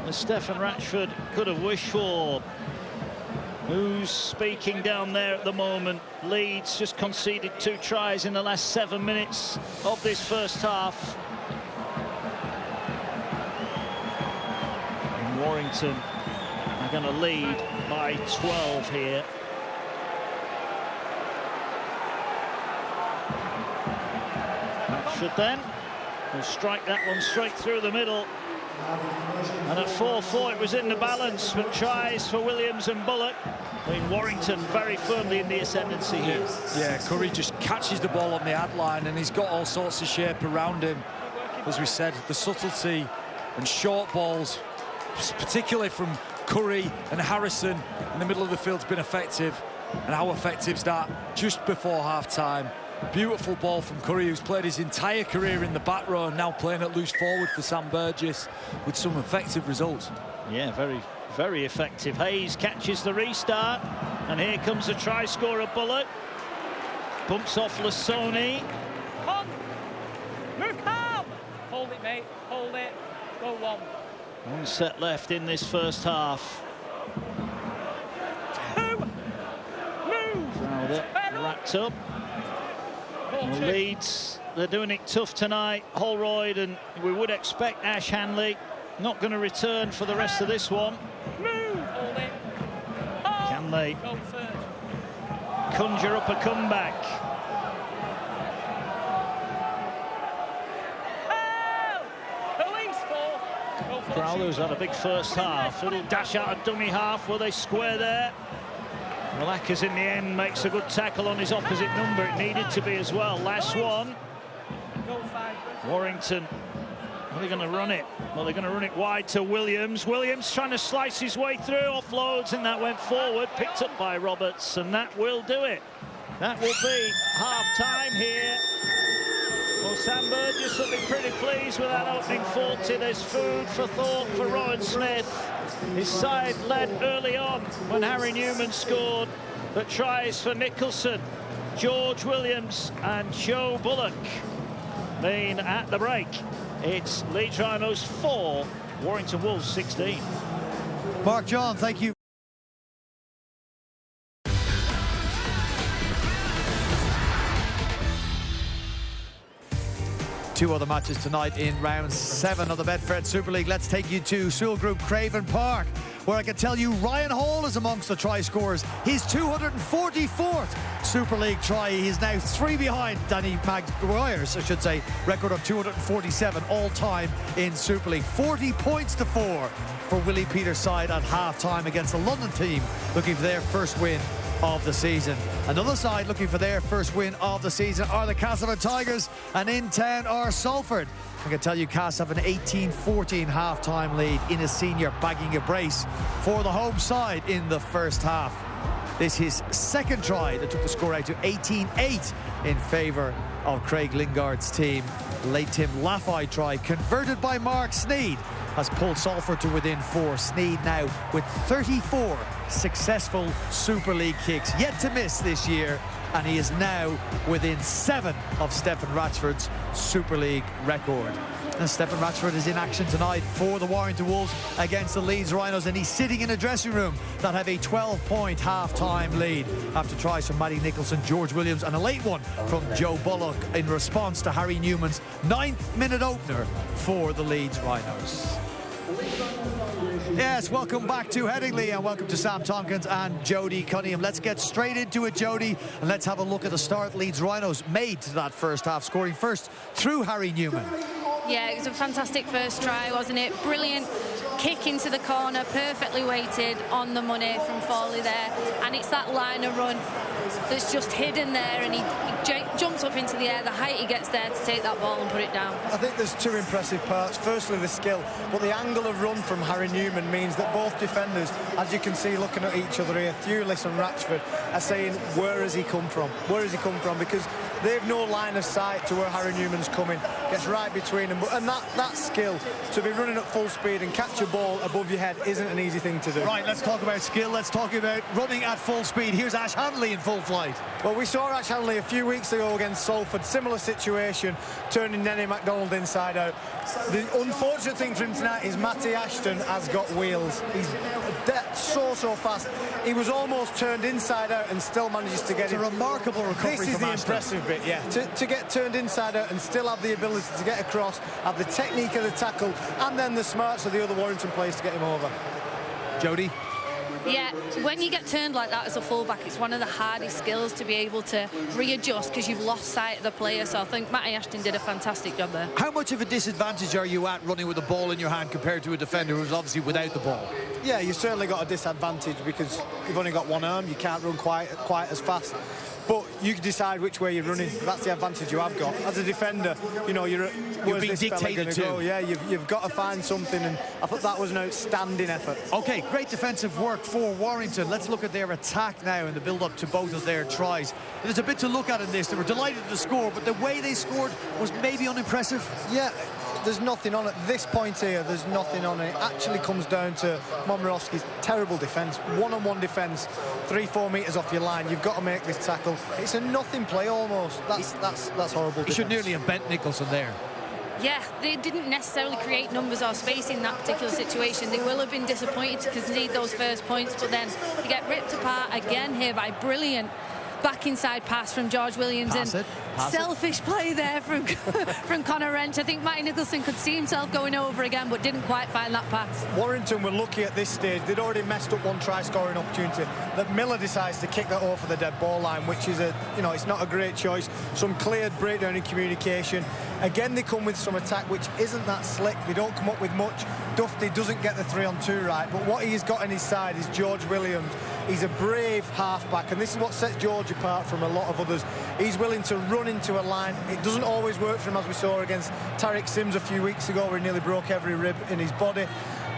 as Stefan Ratchford could have wished for. Who's speaking down there at the moment? Leeds just conceded 2 tries in the last 7 minutes of this first half. Warrington are going to lead by 12 here. Ratchford then will strike that one straight through the middle. And at 4-4 it was in the balance, but tries for Williams and Bullock. I mean, Warrington very firmly in the ascendancy here. Yeah, Curry just catches the ball on the ad line and he's got all sorts of shape around him. As we said, the subtlety and short balls, particularly from Curry and Harrison in the middle of the field, has been effective. And how effective is that just before half-time? Beautiful ball from Curry, who's played his entire career in the back row and now playing at loose forward for Sam Burgess with some effective results. Yeah, very effective. Hayes catches the restart, and here comes a try scorer, Bullock. Bumps off Lasoni. Come! Move calm! Hold it, mate. Hold it. Go 1. 1 set left in this first half. 2. Move! Crowther wrapped up. Well, Leeds, they're doing it tough tonight. Holroyd, and we would expect Ash Hanley not going to return for the rest of this one. Move! Hold it. Can they conjure up a comeback? Crowther's had a big first half. Little dash out of dummy half. Will they square there? Well, Ackers in the end makes a good tackle on his opposite number. It needed to be as well. Last one. Warrington. Are they going to run it? Well, they're going to run it wide to Williams. Williams trying to slice his way through, offloads, and that went forward. Picked up by Roberts, and that will do it. That will be half-time here. Well, Sam Burgess will be pretty pleased with that opening 40. There's food for thought for Rowan Smith. His side led early on when Harry Newman scored, but tries for Nicholson, George Williams and Joe Bullock. Then at the break, it's Leeds Rhinos 4, Warrington Wolves 16. Mark John, thank you. Two other matches tonight in round 7 of the Betfred Super League. Let's take you to Sewell Group Craven Park, where I can tell you Ryan Hall is amongst the try scorers. His 244th Super League try. He is now 3 behind Danny Maguire's, I should say, record of 247 all-time in Super League. 40 points to 4 for Willie Peters' side at half-time against the London team, looking for their first win of the season. Another side looking for their first win of the season are the Castleford Tigers, and in town are Salford. I can tell you Cass have an 18-14 half-time lead in a senior, bagging a brace for the home side in the first half. This is his second try that took the score out to 18-8 in favour of Craig Lingard's team. Late Tim Laffey try, converted by Mark Sneed, has pulled Salford to within 4. Sneed now with 34 successful Super League kicks, yet to miss this year, and he is now within 7 of Stephen Ratchford's Super League record. And Stephen Ratchford is in action tonight for the Warrington Wolves against the Leeds Rhinos, and he's sitting in a dressing room that have a 12-point half-time lead after tries from Matty Nicholson, George Williams, and a late one from Joe Bullock in response to Harry Newman's 9th-minute opener for the Leeds Rhinos. Yes, welcome back to Headingley, and welcome to Sam Tompkins and Jody Cunningham. Let's get straight into it, Jody, and let's have a look at the start Leeds Rhinos made to that first half, scoring first through Harry Newman. Yeah, it was a fantastic first try, wasn't it? Brilliant kick into the corner, perfectly weighted, on the money from Foley there. And it's that liner run that's just hidden there, and he jumps up into the air, the height he gets there to take that ball and put it down. I think there's two impressive parts. Firstly, the skill, but the angle of run from Harry Newman means that both defenders, as you can see looking at each other here, Thewlis and Ratchford, are saying, where has he come from? Where has he come from? Because they've no line of sight to where Harry Newman's coming. Gets right between them. And that skill, to be running at full speed and catch a ball above your head, isn't an easy thing to do. Right, let's talk about skill. Let's talk about running at full speed. Here's Ash Hanley in full flight. Well, we saw Ash Hanley a few weeks ago against Salford. Similar situation, turning Nenny MacDonald inside out. The unfortunate thing for him tonight is Matty Ashton has got wheels. He's so fast. He was almost turned inside out and still manages to get it's him. A remarkable recovery. This is from the Ashton. impressive bit, yeah. To get turned inside out and still have the ability to get across, have the technique of the tackle, and then the smarts of the other Warrington players to get him over. Jody? Yeah, when you get turned like that as a fullback, it's one of the hardest skills to be able to readjust because you've lost sight of the player. So I think Matty Ashton did a fantastic job there. How much of a disadvantage are you at running with the ball in your hand compared to a defender who's obviously without the ball? Yeah, you've certainly got a disadvantage because you've only got one arm. You can't run quite as fast. But you can decide which way you're running. That's the advantage you have got. As a defender, you know, you're being dictated to. Go? Yeah, you've got to find something, and I thought that was an outstanding effort. OK, great defensive work for Warrington. Let's look at their attack now in the build-up to both of their tries. There's a bit to look at in this. They were delighted to score, but the way they scored was maybe unimpressive. Yeah. There's nothing on it. This point here, there's nothing on it. It actually comes down to Momorowski's terrible defence. One-on-one defence, 3-4 metres off your line. You've got to make this tackle. It's a nothing play almost. That's horrible. He should nearly have bent Nicholson there. Yeah, they didn't necessarily create numbers or space in that particular situation. They will have been disappointed to concede those first points, but then they get ripped apart again here by brilliant back inside pass from George Williams. Selfish play there from Connor Wrench. I think Matty Nicholson could see himself going over again, but didn't quite find that pass. Warrington were lucky at this stage. They'd already messed up one try-scoring opportunity. That Miller decides to kick that over the dead ball line, which is it's not a great choice. Some cleared breakdown in communication. Again, they come with some attack which isn't that slick. They don't come up with much. Dufty doesn't get the 3-on-2 right, but what he's got on his side is George Williams. He's a brave halfback, and this is what sets George apart from a lot of others. He's willing to run into a line. It doesn't always work for him, as we saw against Tariq Sims a few weeks ago, where he nearly broke every rib in his body.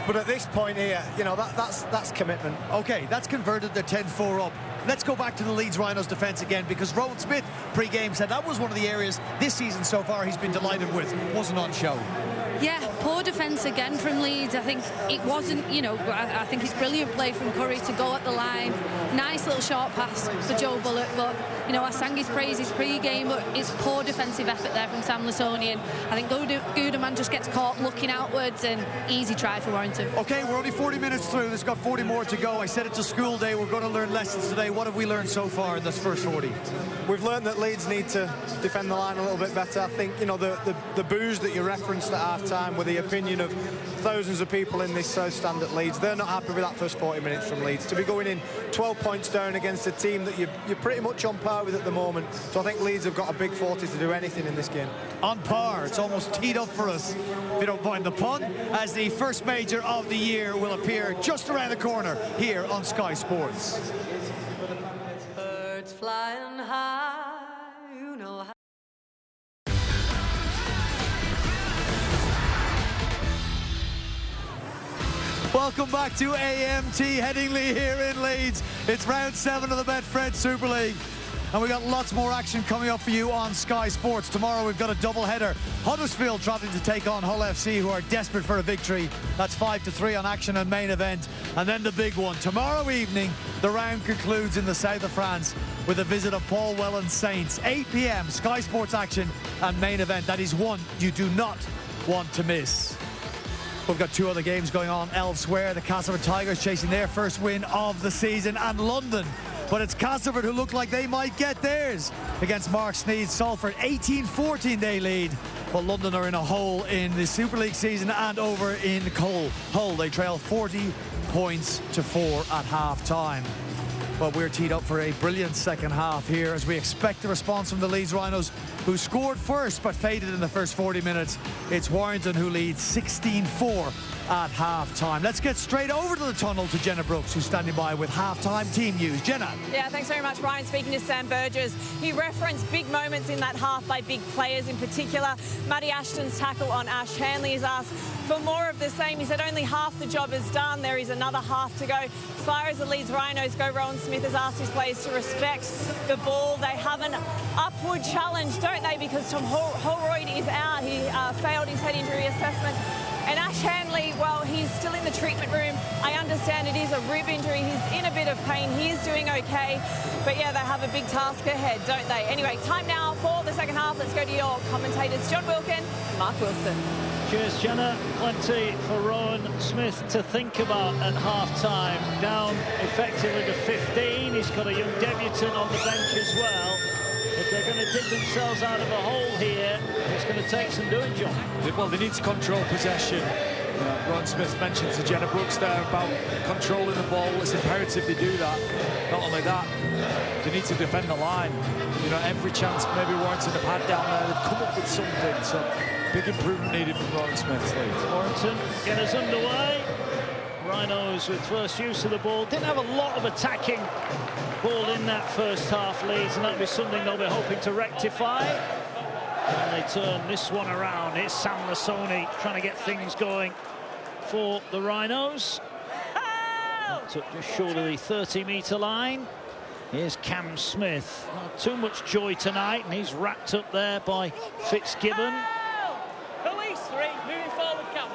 But at this point here, that's commitment. OK, that's converted the 10-4 up. Let's go back to the Leeds Rhinos defence again, because Rowan Smith pre-game said that was one of the areas this season so far he's been delighted with. Wasn't on show. Yeah, poor defence again from Leeds. I think it wasn't, I think it's brilliant play from Curry to go at the line. Nice little short pass for Joe Bullock, but, I sang his praises pre-game, but it's poor defensive effort there from Sam Lasonian. I think Gudeman just gets caught looking outwards, and easy try for Warrington. OK, we're only 40 minutes through. There's got 40 more to go. I said it's a school day. We're going to learn lessons today. What have we learned so far in this first 40? We've learned that Leeds need to defend the line a little bit better. I think, the boos that you referenced at half time with the opinion of thousands of people in this South Stand at Leeds. They're not happy with that first 40 minutes from Leeds. To be going in 12 points down against a team that you're pretty much on par with at the moment. So I think Leeds have got a big 40 to do anything in this game. On par, it's almost teed up for us, if you don't mind the pun, as the first major of the year will appear just around the corner here on Sky Sports. Birds flying high, you know how. Welcome back to AMT Headingley here in Leeds. It's round 7 of the Betfred Super League. And we've got lots more action coming up for you on Sky Sports. Tomorrow we've got a double header. Huddersfield travelling to take on Hull FC, who are desperate for a victory. That's 5-3 on Action and Main Event. And then the big one. Tomorrow evening, the round concludes in the south of France with a visit of Paul Welland Saints. 8 p.m, Sky Sports Action and Main Event. That is one you do not want to miss. We've got 2 other games going on elsewhere. The Castleford Tigers chasing their first win of the season, and London. But it's Castleford who look like they might get theirs against Mark Sneed's Salford. 18-14 they lead. But London are in a hole in the Super League season, and over in Hull they trail 40 points to 4 at half-time. Well, we're teed up for a brilliant second half here as we expect the response from the Leeds Rhinos, who scored first but faded in the first 40 minutes. It's Warrington who leads 16-4 at half-time. Let's get straight over to the tunnel to Jenna Brooks, who's standing by with half-time team news. Jenna. Yeah, thanks very much, Brian. Speaking to Sam Burgess, he referenced big moments in that half by big players in particular. Matty Ashton's tackle on Ash Hanley is asked for more of the same. He said only half the job is done. There is another half to go. As far as the Leeds Rhinos go, Rowan Smith has asked his players to respect the ball. They have an upward challenge, don't they? Because Tom Holroyd is out. He failed his head injury assessment. And Ash Hanley, well, he's still in the treatment room. I understand it is a rib injury. He's in a bit of pain. He is doing okay. But yeah, they have a big task ahead, don't they? Anyway, time now for the second half. Let's go to your commentators, John Wilkin and Mark Wilson. Cheers, Jenna. Plenty for Rowan Smith to think about at half-time. Down effectively to 15. He's got a young debutant on the bench as well. If they're going to dig themselves out of a hole here, it's going to take some doing, John. Well, they need to control possession. Rowan Smith mentioned to Jenna Brooks there about controlling the ball. It's imperative they do that. Not only that, they need to defend the line. You know, every chance maybe Warrington have had down there, they've come up with something. So big improvement needed from Rowan Smith. Warrington get us underway. Rhinos with first use of the ball. Didn't have a lot of attacking ball in that first half, Leeds, and that'll be something they'll be hoping to rectify. And they turn this one around. It's Sam Lasoni trying to get things going for the Rhinos. That's up just short of the 30-metre line. Here's Cam Smith. Not too much joy tonight, and he's wrapped up there by Fitzgibbon. Police 3, moving forward, Cam.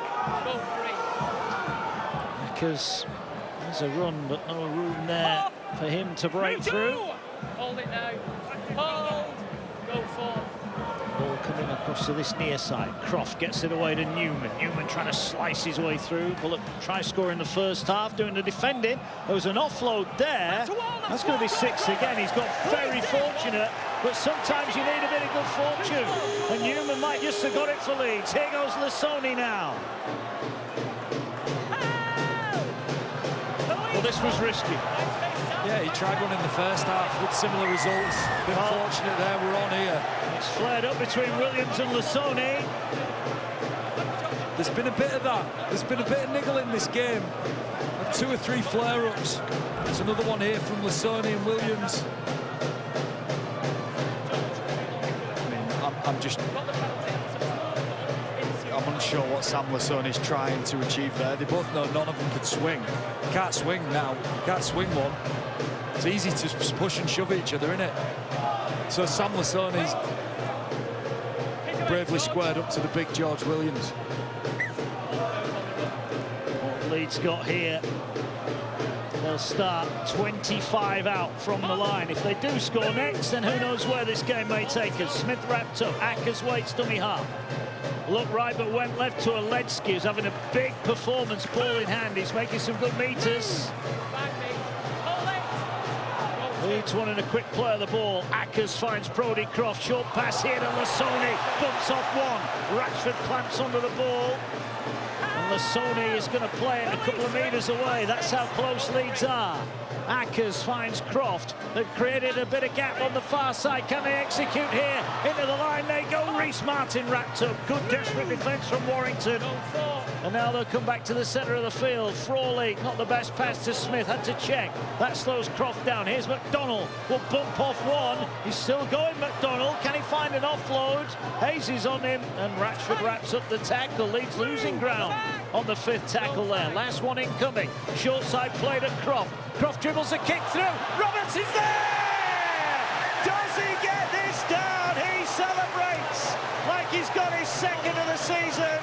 Go 3. Because there's a run, but no room there for him to break through. Hold it now. Hold. Go 4. Ball coming across to this near side. Croft gets it away to Newman. Newman trying to slice his way through. Bullock tries scoring the first half, doing the defending. There was an offload there. That's going to be 6 again. He's got very fortunate, but sometimes you need a bit of good fortune. And Newman might just have got it for Leeds. Here goes Lasoni now. Well, this was risky. Yeah, he tried one in the first half with similar results. Been fortunate there, we're on here. It's flared up between Williams and Lasoni. There's been a bit of that. There's been a bit of niggle in this game. 2 or 3 flare-ups. There's another one here from Lasoni and Williams. I'm unsure what Sam Lasoni's trying to achieve there. They both know none of them could swing. Can't swing now. Can't swing one. It's easy to push and shove each other, isn't it? So Sam Lasoni's bravely squared up to the big George Williams. What Leeds got here, they'll start 25 out from the line. If they do score next, then who knows where this game may take us. Smith wrapped up. Ackers waits dummy half. Looked right but went left to Aletsky, who's having a big performance, ball in hand. He's making some good meters. Leeds wanting a quick play of the ball. Ackers finds Brodie Croft. Short pass here to Lasoni. Bumps off one. Rashford clamps onto the ball. And Lasoni is going to play it a couple of metres away. That's how close Leeds are. Ackers finds Croft. They've created a bit of gap on the far side. Can they execute here? Into the line they go. Reece Martin wrapped up. Good desperate defence from Warrington. And now they'll come back to the centre of the field. Frawley, not the best pass to Smith. Had to check. That slows Croft down. Here's McDonald. Will bump off one. He's still going, McDonald. Can he find an offload? Hayes is on him. And Rashford wraps up the tackle. Leeds losing ground on the 5th tackle there. Last one incoming. Short side play to Croft. Croft dribbles a kick through. Roberts is there! Does he get this down? He celebrates like he's got his second of the season.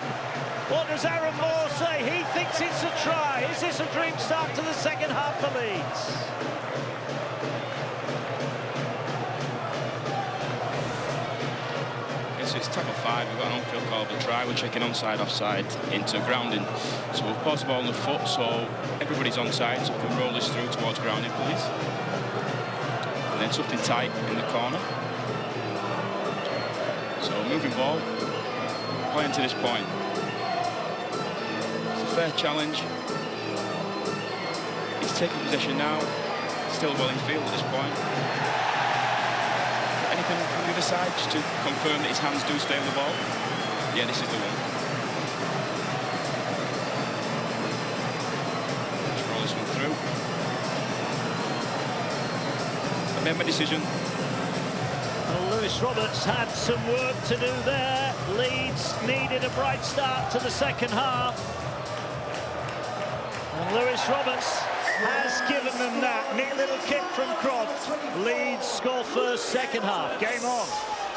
What does Aaron Moore say? He thinks it's a try. Is this a dream start to the second half for Leeds? So it's tackle 5, we've got an on-field call for try, we're checking onside, offside into grounding. So we'll pause the ball on the foot, so everybody's onside, so we can roll this through towards grounding, please. And then something tight in the corner. So moving ball, playing to this point. It's a fair challenge. He's taking possession now, still well in field at this point. Anything from the other side, just to confirm that his hands do stay on the ball? Yeah, this is the one. Just roll this one through. I made my decision. Well, Lewis Roberts had some work to do there. Leeds needed a bright start to the second half. And Lewis Roberts has given them that. Neat little kick from Croft. Leeds score first, second half. Game on.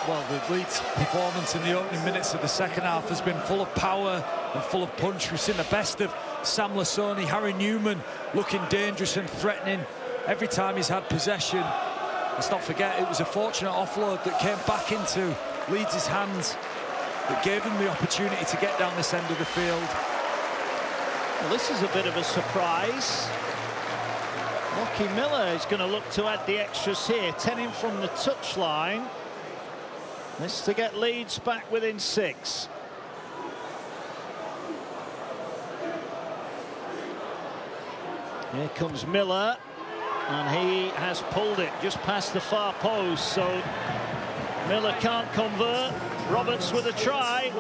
Well, the Leeds performance in the opening minutes of the second half has been full of power and full of punch. We've seen the best of Sam Lasoni, Harry Newman looking dangerous and threatening every time he's had possession. Let's not forget, it was a fortunate offload that came back into Leeds' hands that gave them the opportunity to get down this end of the field. Well, this is a bit of a surprise. Lockie Miller is going to look to add the extras here. 10 in from the touchline. This to get Leeds back within 6. Here comes Miller. And he has pulled it just past the far post. So Miller can't convert. Roberts with a try.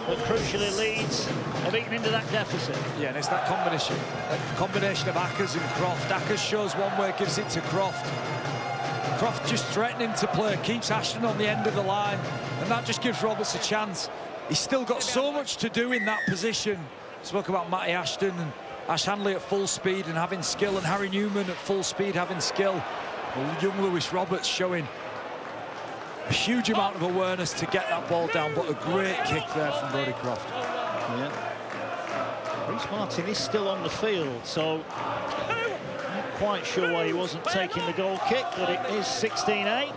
But crucially, Leeds have eaten into that deficit. Yeah, and it's that combination of Ackers and Croft. Ackers shows one way, gives it to Croft. Croft just threatening to play, keeps Ashton on the end of the line, and that just gives Roberts a chance. He's still got so much to do in that position. Spoke about Matty Ashton and Ash Hanley at full speed and having skill, and Harry Newman at full speed having skill. Well, young Lewis Roberts showing a huge amount of awareness to get that ball down, but a great kick there from Brodie Croft. Yeah. Reece Martin is still on the field, so not quite sure why he wasn't taking the goal kick, but it is 16-8.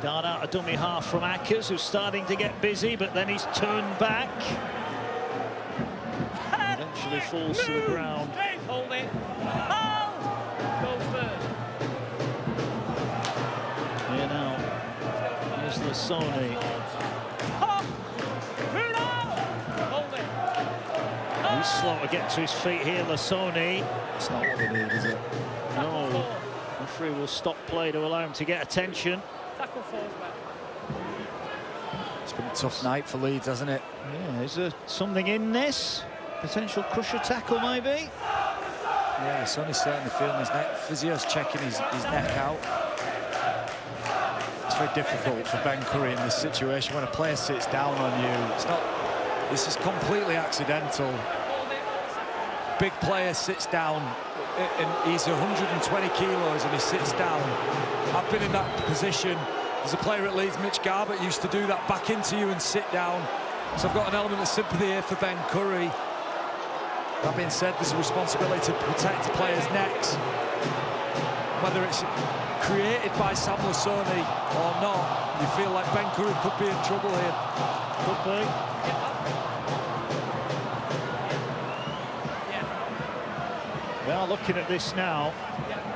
Dart out a dummy half from Ackers, who's starting to get busy, but then he's turned back. Eventually falls to the ground. Hold it. Hold. Go first. Here now. Here's Lasoni. Hold it. He's slow to get to his feet here, Lasoni. It's not what they need, is it? No. Referee will stop play to allow him to get attention. Tackle falls back. It's been a tough night for Leeds, hasn't it? Yeah, is there something in this? Potential crusher tackle, maybe? Yeah, Lasoni's certainly feeling his neck. Physio's checking his neck out. It's very difficult for Ben Curry in this situation when a player sits down on you. It's not. This is completely accidental. Big player sits down, and he's 120 kilos, and he sits down. I've been in that position. There's a player at Leeds, Mitch Garbutt, used to do that, back into you and sit down. So I've got an element of sympathy here for Ben Curry. That being said, there's a responsibility to protect the players' necks. Whether it's created by Sam Lasoni or not, you feel like Ben Curry could be in trouble here. Could be. Well, looking at this now.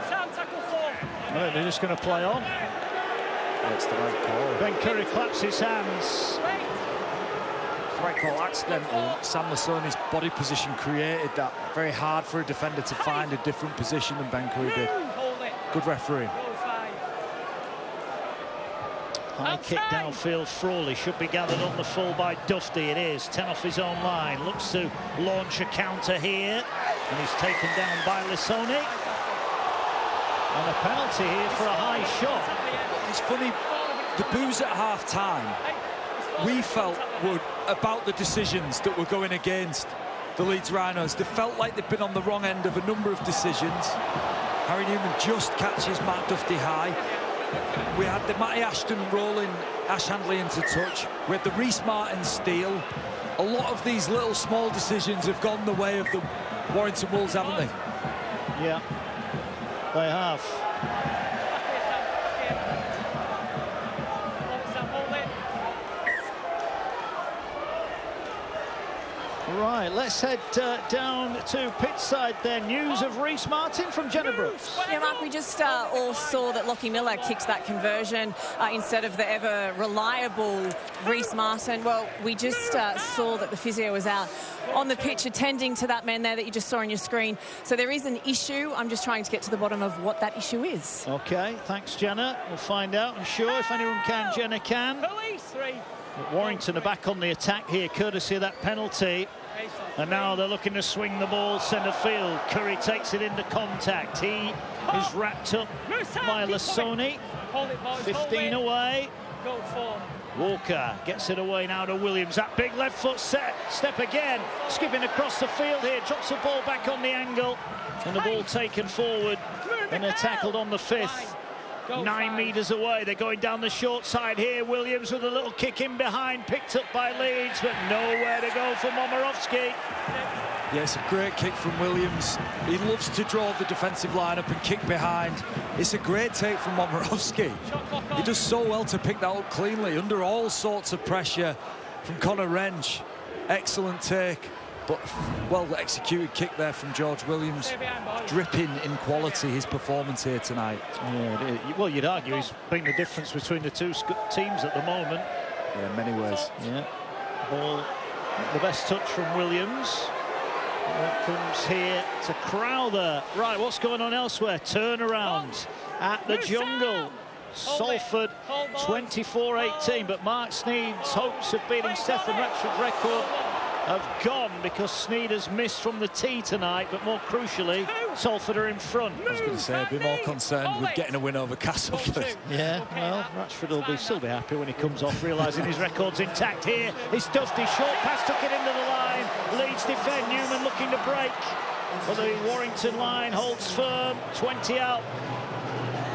Sam, tackle 4. No, they're just going to play on. That's the right call. Ben Curry claps his hands. It's the right call. Accidental. Sam Lasoni's body position created that. Very hard for a defender to find a different position than Ben Curry did. Hold it. Good refereeing. Go 5. High kick downfield. Frawley should be gathered on the full by Dufty. It is 10 off his own line. Looks to launch a counter here, and he's taken down by Lasoni. And a penalty here for a high shot. It's funny, the boos at half-time, we felt were about the decisions that were going against the Leeds Rhinos. They felt like they'd been on the wrong end of a number of decisions. Harry Newman just catches Matt Dufty high. We had the Matty Ashton rolling Ash Handley into touch. We had the Reece Martin steal. A lot of these little small decisions have gone the way of the Warrington Wolves, haven't they? Yeah, they have. Right, let's head down to pitch side then. News of Reece Martin from Jenna Brooks. Yeah, Mark, we just all saw that Lockie Miller kicked that conversion instead of the ever reliable Reece Martin. Well, we just saw that the physio was out on the pitch attending to that man there that you just saw on your screen. So there is an issue. I'm just trying to get to the bottom of what that issue is. Okay, thanks, Jenna. We'll find out, I'm sure. If anyone can, Jenna can. Police 3. But Warrington are back on the attack here, courtesy of that penalty. And now they're looking to swing the ball centre field. Curry takes it into contact. He is wrapped up by Lasoni. 15 away. Go 4. Walker gets it away now to Williams. That big left foot step again. Skipping across the field here. Drops the ball back on the angle. And the ball taken forward. And they're tackled on the 5th. 9 metres away. They're going down the short side here. Williams with a little kick in behind, picked up by Leeds, but nowhere to go for Momorowski. Yeah, it's a great kick from Williams. He loves to draw the defensive line up and kick behind. It's a great take from Momorowski. He does so well to pick that up cleanly under all sorts of pressure from Conor Wrench. Excellent take, but well executed kick there from George Williams. Dripping in quality, his performance here tonight. Yeah, well, you'd argue he's been the difference between the two teams at the moment. Yeah, in many ways. Yeah, ball, the best touch from Williams. What comes here to Crowther. Right, what's going on elsewhere? Turnaround at the Jungle. Salford 24-18, but Mark Sneed's hopes of beating Stefan Ratchford's record have gone because Sneed has missed from the tee tonight, but more crucially, Salford are in front. I was going to say, I'd be more concerned with getting a win over Castleford. Yeah, well, Ratchford will still be happy when he comes off, realising his record's intact here. It's Dufty, short pass, took it into the line. Leeds defend, Newman looking to break. But the Warrington line holds firm, 20 out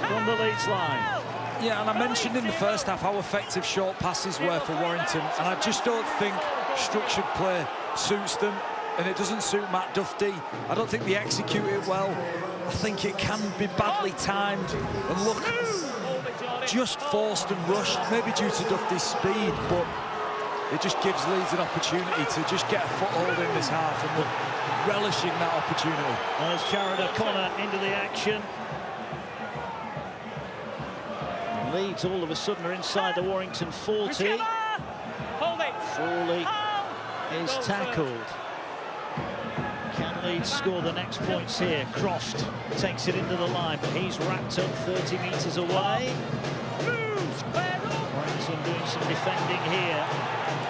from the Leeds line. Yeah, and I mentioned in the first half how effective short passes were for Warrington, and I just don't think structured play suits them, and it doesn't suit Matt Dufty. I don't think they execute it well. I think it can be badly timed and look just forced and rushed, maybe due to Dufty's speed, but it just gives Leeds an opportunity to just get a foothold in this half, and they're relishing that opportunity. There's Jared O'Connor into the action. Leeds all of a sudden are inside the Warrington 40. Frawley is tackled. Can Leeds score the next points here? Croft takes it into the line, but he's wrapped up 30 metres away. Warrington doing some defending here.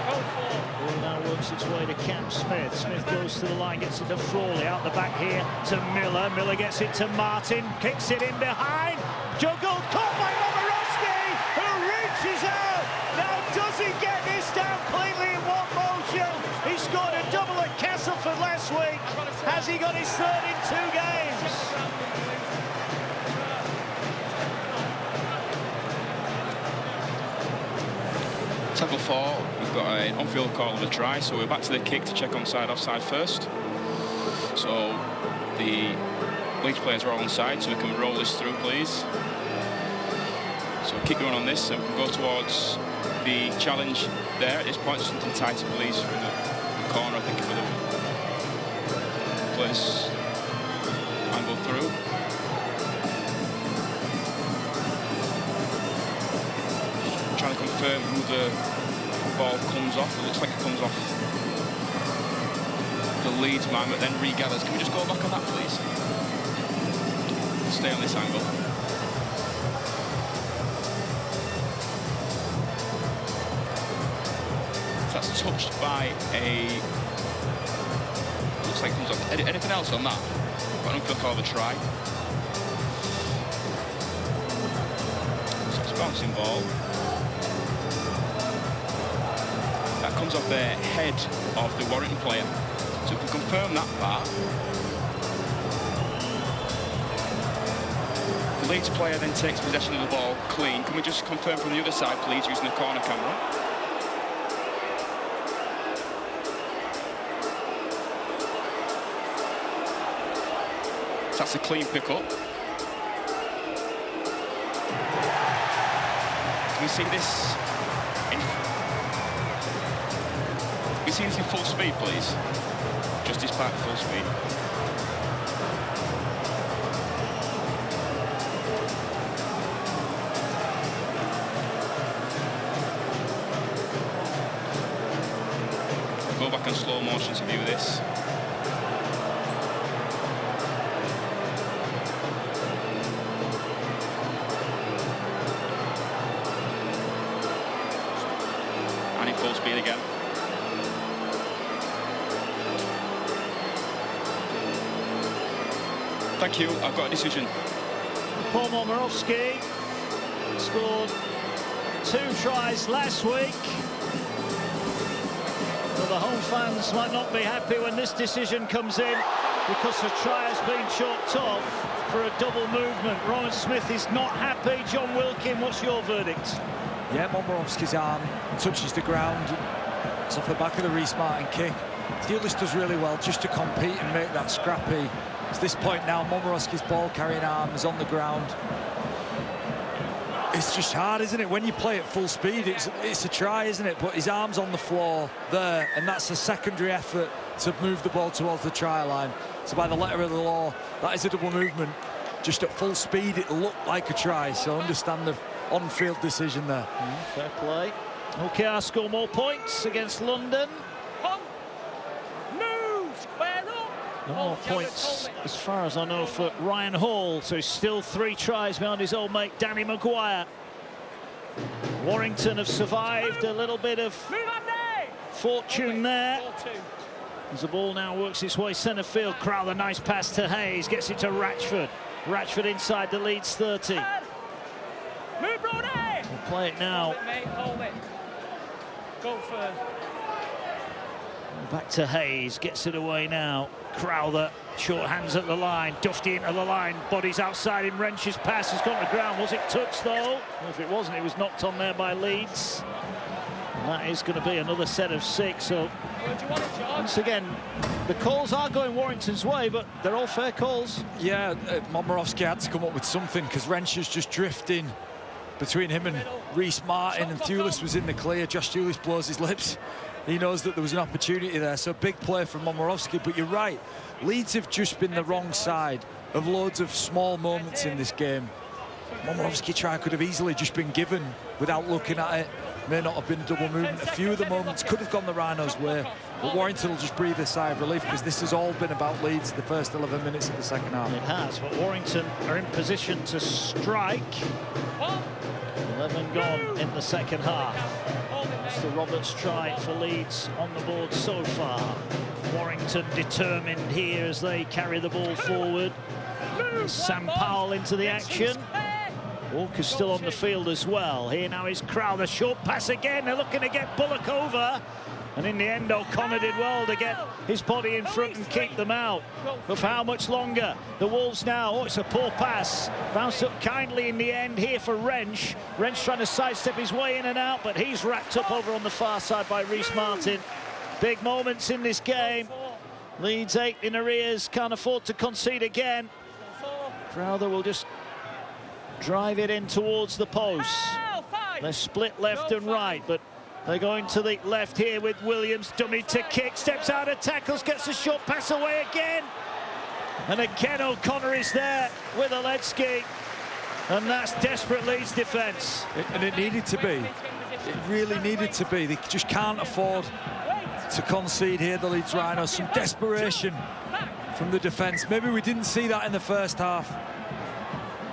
Ball now works its way to Cam Smith. Smith goes to the line, gets it to Frawley, out the back here to Miller. Miller gets it to Martin, kicks it in behind. Juggled, caught by Momorowski, who reaches out. Now does he get this down cleanly in one motion? He scored a double at Castleford last week. Has he got his third in 2 games? Tackle 4, we've got an on-field call of a try, so we're back to the kick to check onside, offside first. So the Leeds players are all onside, so we can roll this through, please. So keep going on this, and we can go towards the challenge there at this point. Something tight, please, from the corner, I think, for the place. confirm who the ball comes off. It looks like it comes off the Leeds man, but then regathers. Can we just go back on that, please? Stay on this angle. So that's touched by a... Looks like it comes off. Anything else on that? Got an unfield call of a try. So it's a bouncing ball. That comes off the head of the Warrington player. So if we confirm that part, the Leeds player then takes possession of the ball clean. Can we just confirm from the other side, please, using the corner camera? So that's a clean pick-up. Can we see this? Can we see this in full speed, please? Just his back, full speed. Go back in slow motion to view this. And in full speed again. Thank you, I've got a decision. Paul Momorowski scored 2 tries last week. But the home fans might not be happy when this decision comes in because the try has been chalked off for a double movement. Rowan Smith is not happy. John Wilkin, what's your verdict? Yeah, Momorowski's arm touches the ground. It's off the back of the Reece Martin kick. Thewlis does really well just to compete and make that scrappy. At this point now, Momorowski's ball-carrying arm is on the ground. It's just hard, isn't it? When you play at full speed, it's a try, isn't it? But his arm's on the floor there, and that's a secondary effort to move the ball towards the try line. So by the letter of the law, that is a double movement. Just at full speed, it looked like a try. So understand the on-field decision there. Fair play. OKR score more points against London. No more points, as far as I know, for Ryan Hall. So he's still 3 tries behind his old mate Danny Maguire. Warrington have survived a little bit of fortune there. As the ball now works its way centre field. Crowther, nice pass to Hayes, gets it to Ratchford. Ratchford inside the Leeds 30. We'll play it now. Hold it. Go for. Back to Hayes, gets it away now. Crowther, short hands at the line. Dufty into the line, bodies outside him. Wrench's pass has gone to ground. Was it touched though? Well, if it wasn't, it was knocked on there by Leeds. And that is going to be another set of 6. So once again, the calls are going Warrington's way, but they're all fair calls. Yeah, Momorowski had to come up with something because Wrench is just drifting between him and Reece Martin, and Thewlis was in the clear. Josh Thewlis blows his lips. He knows that there was an opportunity there, so big play from Momorowski. But you're right, Leeds have just been the wrong side of loads of small moments in this game. Momorowski try could have easily just been given without looking at it. May not have been a double movement. A few of the moments could have gone the Rhinos' way, but Warrington will just breathe a sigh of relief because this has all been about Leeds the first 11 minutes of the second half. It has, but Warrington are in position to strike. 11 gone in the second half. It's the Roberts try for Leeds on the board so far. Warrington determined here as they carry the ball forward. Sam Powell into the action. Walker's still on the field as well. Here now is Crowther, short pass again. They're looking to get Bullock over. And in the end, O'Connor did well to get his body in front and keep them out. But for how much longer? The Wolves now, oh, it's a poor pass. Bounced up kindly in the end here for Wrench. Wrench trying to sidestep his way in and out, but he's wrapped up over on the far side by Reece Martin. Big moments in this game. Leeds 8 in arrears, can't afford to concede again. Crowther will just drive it in towards the post. They're split left and right, but they're going to the left here with Williams. Dummy to kick, steps out of tackles, gets a short pass away again. And again O'Connor is there with Oledzki. And that's desperate Leeds defence. And it needed to be. It really needed to be. They just can't afford to concede here, the Leeds Rhinos. Some desperation from the defence. Maybe we didn't see that in the first half.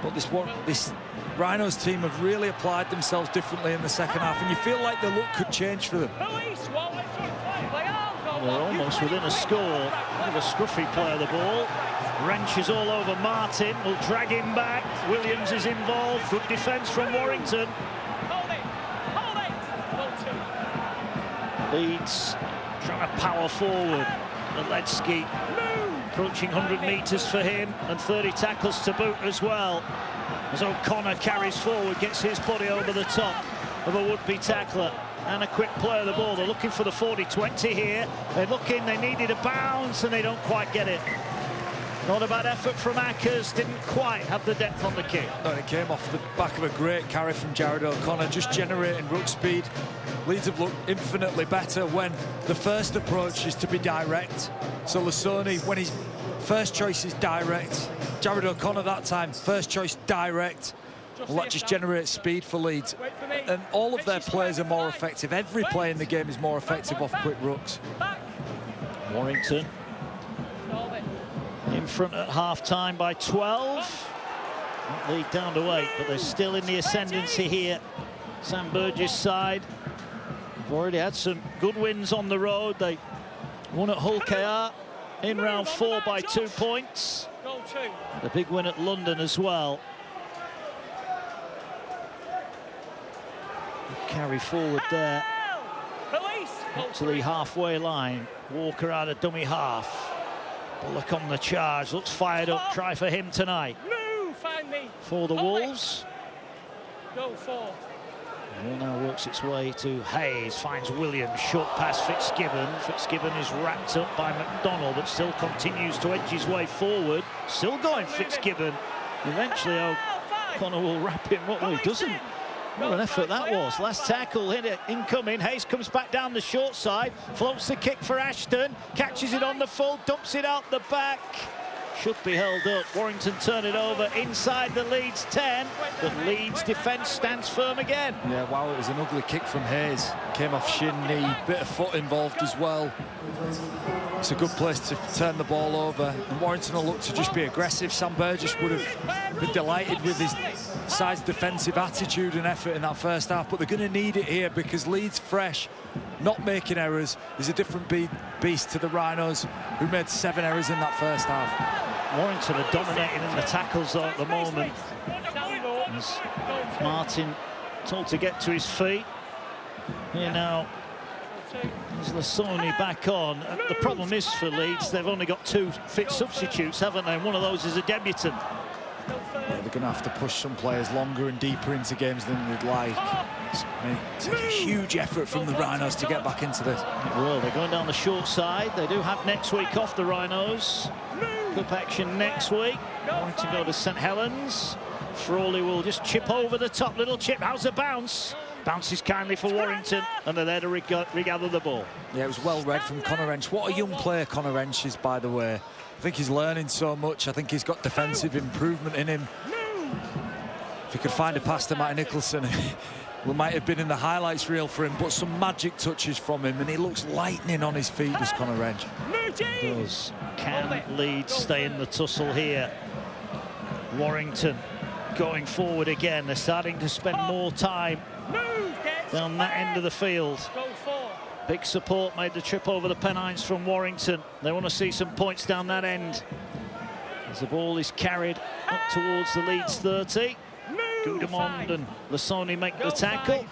But this Rhinos team have really applied themselves differently in the second half, and you feel like the look could change for them. They're almost within a score. With a scruffy play of the ball. Wrenches all over Martin, will drag him back. Williams is involved. Good defence from Warrington. Leeds trying to power forward. Ledsky approaching 100 metres for him, and 30 tackles to boot as well. As O'Connor carries forward, gets his body over the top of a would-be tackler. And a quick play of the ball. They're looking for the 40-20 here. They're looking, they needed a bounce, and they don't quite get it. Not a bad effort from Ackers, didn't quite have the depth on the kick. No, it came off the back of a great carry from Jared O'Connor, just generating ruck speed. Leeds have looked infinitely better when the first approach is to be direct. So Lasoni, when his first choice is direct, Jared O'Connor that time, first choice direct. Well, that just generates speed for Leeds. And all of their plays are more effective. Every play in the game is more effective off quick rucks. Warrington in front at half-time by 12. Lead down to 8, but they're still in the ascendancy here. Sam Burgess' side have already had some good wins on the road. They won at Hull KR in round 4 by 2 points. The big win at London as well. Carry forward there up to the halfway line. Walker out of dummy half. Bullock on the charge, looks fired up. Try for him tonight. For the Wolves. Ball now works its way to Hayes, finds Williams, short pass Fitzgibbon. Fitzgibbon is wrapped up by McDonald, but still continues to edge his way forward. Still going Fitzgibbon. Eventually O'Connor will wrap him up. Well, he doesn't. What an effort that was. Last tackle, hit it, incoming. Hayes comes back down the short side, floats the kick for Ashton, catches it on the full, dumps it out the back. Should be held up. Warrington turn it over inside the Leeds 10, but Leeds defence stands firm again. Yeah, wow, it was an ugly kick from Hayes. Came off shin, knee, bit of foot involved as well. It's a good place to turn the ball over. And Warrington will look to just be aggressive. Sam Burgess would have been delighted with his side's defensive attitude and effort in that first half, but they're going to need it here because Leeds fresh, not making errors, is a different beast to the Rhinos, who made 7 errors in that first half. Warrington are dominating in the tackles though at the moment. As Martin told to get to his feet. Here now is Lasoni back on. The problem is for Leeds, they've only got 2 fit substitutes, haven't they? One of those is a debutant. Yeah, they're going to have to push some players longer and deeper into games than they'd like. It's going to take a huge effort from the Rhinos to get back into this. Well, they're going down the short side. They do have next week off, the Rhinos. Cup action next week. Warrington go to St Helens. Frawley will just chip over the top. Little chip. How's the bounce? Bounces kindly for Warrington, and they're there to regather the ball. Yeah, it was well read from Connor Wrench. What a young player Connor Wrench is, by the way. I think he's learning so much. I think he's got defensive improvement in him. If he could find a pass to Matty Nicholson, we might have been in the highlights reel for him, but some magic touches from him, and he looks lightning on his feet, as Connor Wrench. Does. Can Leeds stay in the tussle here? Warrington going forward again. They're starting to spend more time down that end of the field. Big support made the trip over the Pennines from Warrington. They want to see some points down that end. As the ball is carried up towards the Leeds 30. Gudemond and Lasoni make the tackle.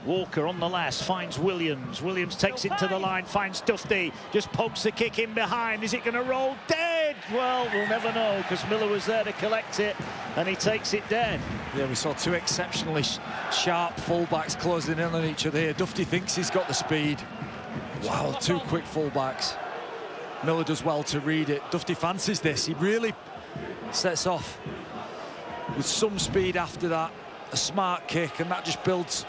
Walker on the last, finds Williams. Williams takes it to the line, finds Dufty, just pokes the kick in behind. Is it going to roll dead? Well, we'll never know, because Miller was there to collect it, and he takes it dead. Yeah, we saw 2 exceptionally sharp fullbacks closing in on each other here. Dufty thinks he's got the speed. Wow, 2 quick fullbacks. Miller does well to read it. Dufty fancies this. He really sets off with some speed after that. A smart kick, and that just builds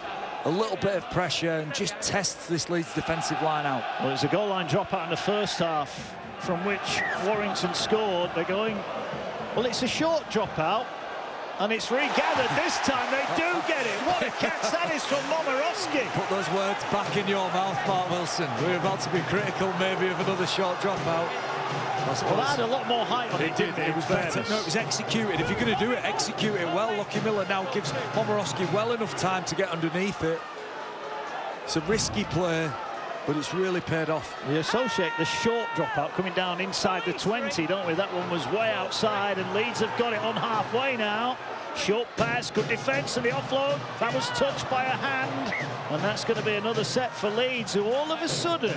a little bit of pressure and just tests this Leeds defensive line out. Well, it was a goal line dropout in the first half from which Warrington scored. They're going, well, it's a short dropout, And it's regathered this time. They do get it. What a catch that is from Momorowski. Put those words back in your mouth, Mark Wilson. We're about to be critical maybe of another short dropout. Well, that had a lot more height on it, didn't it? It was better. No, it was executed. If you're going to do it, execute it well. Lockie Miller now gives Momorowski well enough time to get underneath it. It's a risky play, but it's really paid off. We associate the short dropout coming down inside the 20, don't we? That one was way outside, and Leeds have got it on halfway now. Short pass, good defence, and the offload. That was touched by a hand, and that's going to be another set for Leeds, who all of a sudden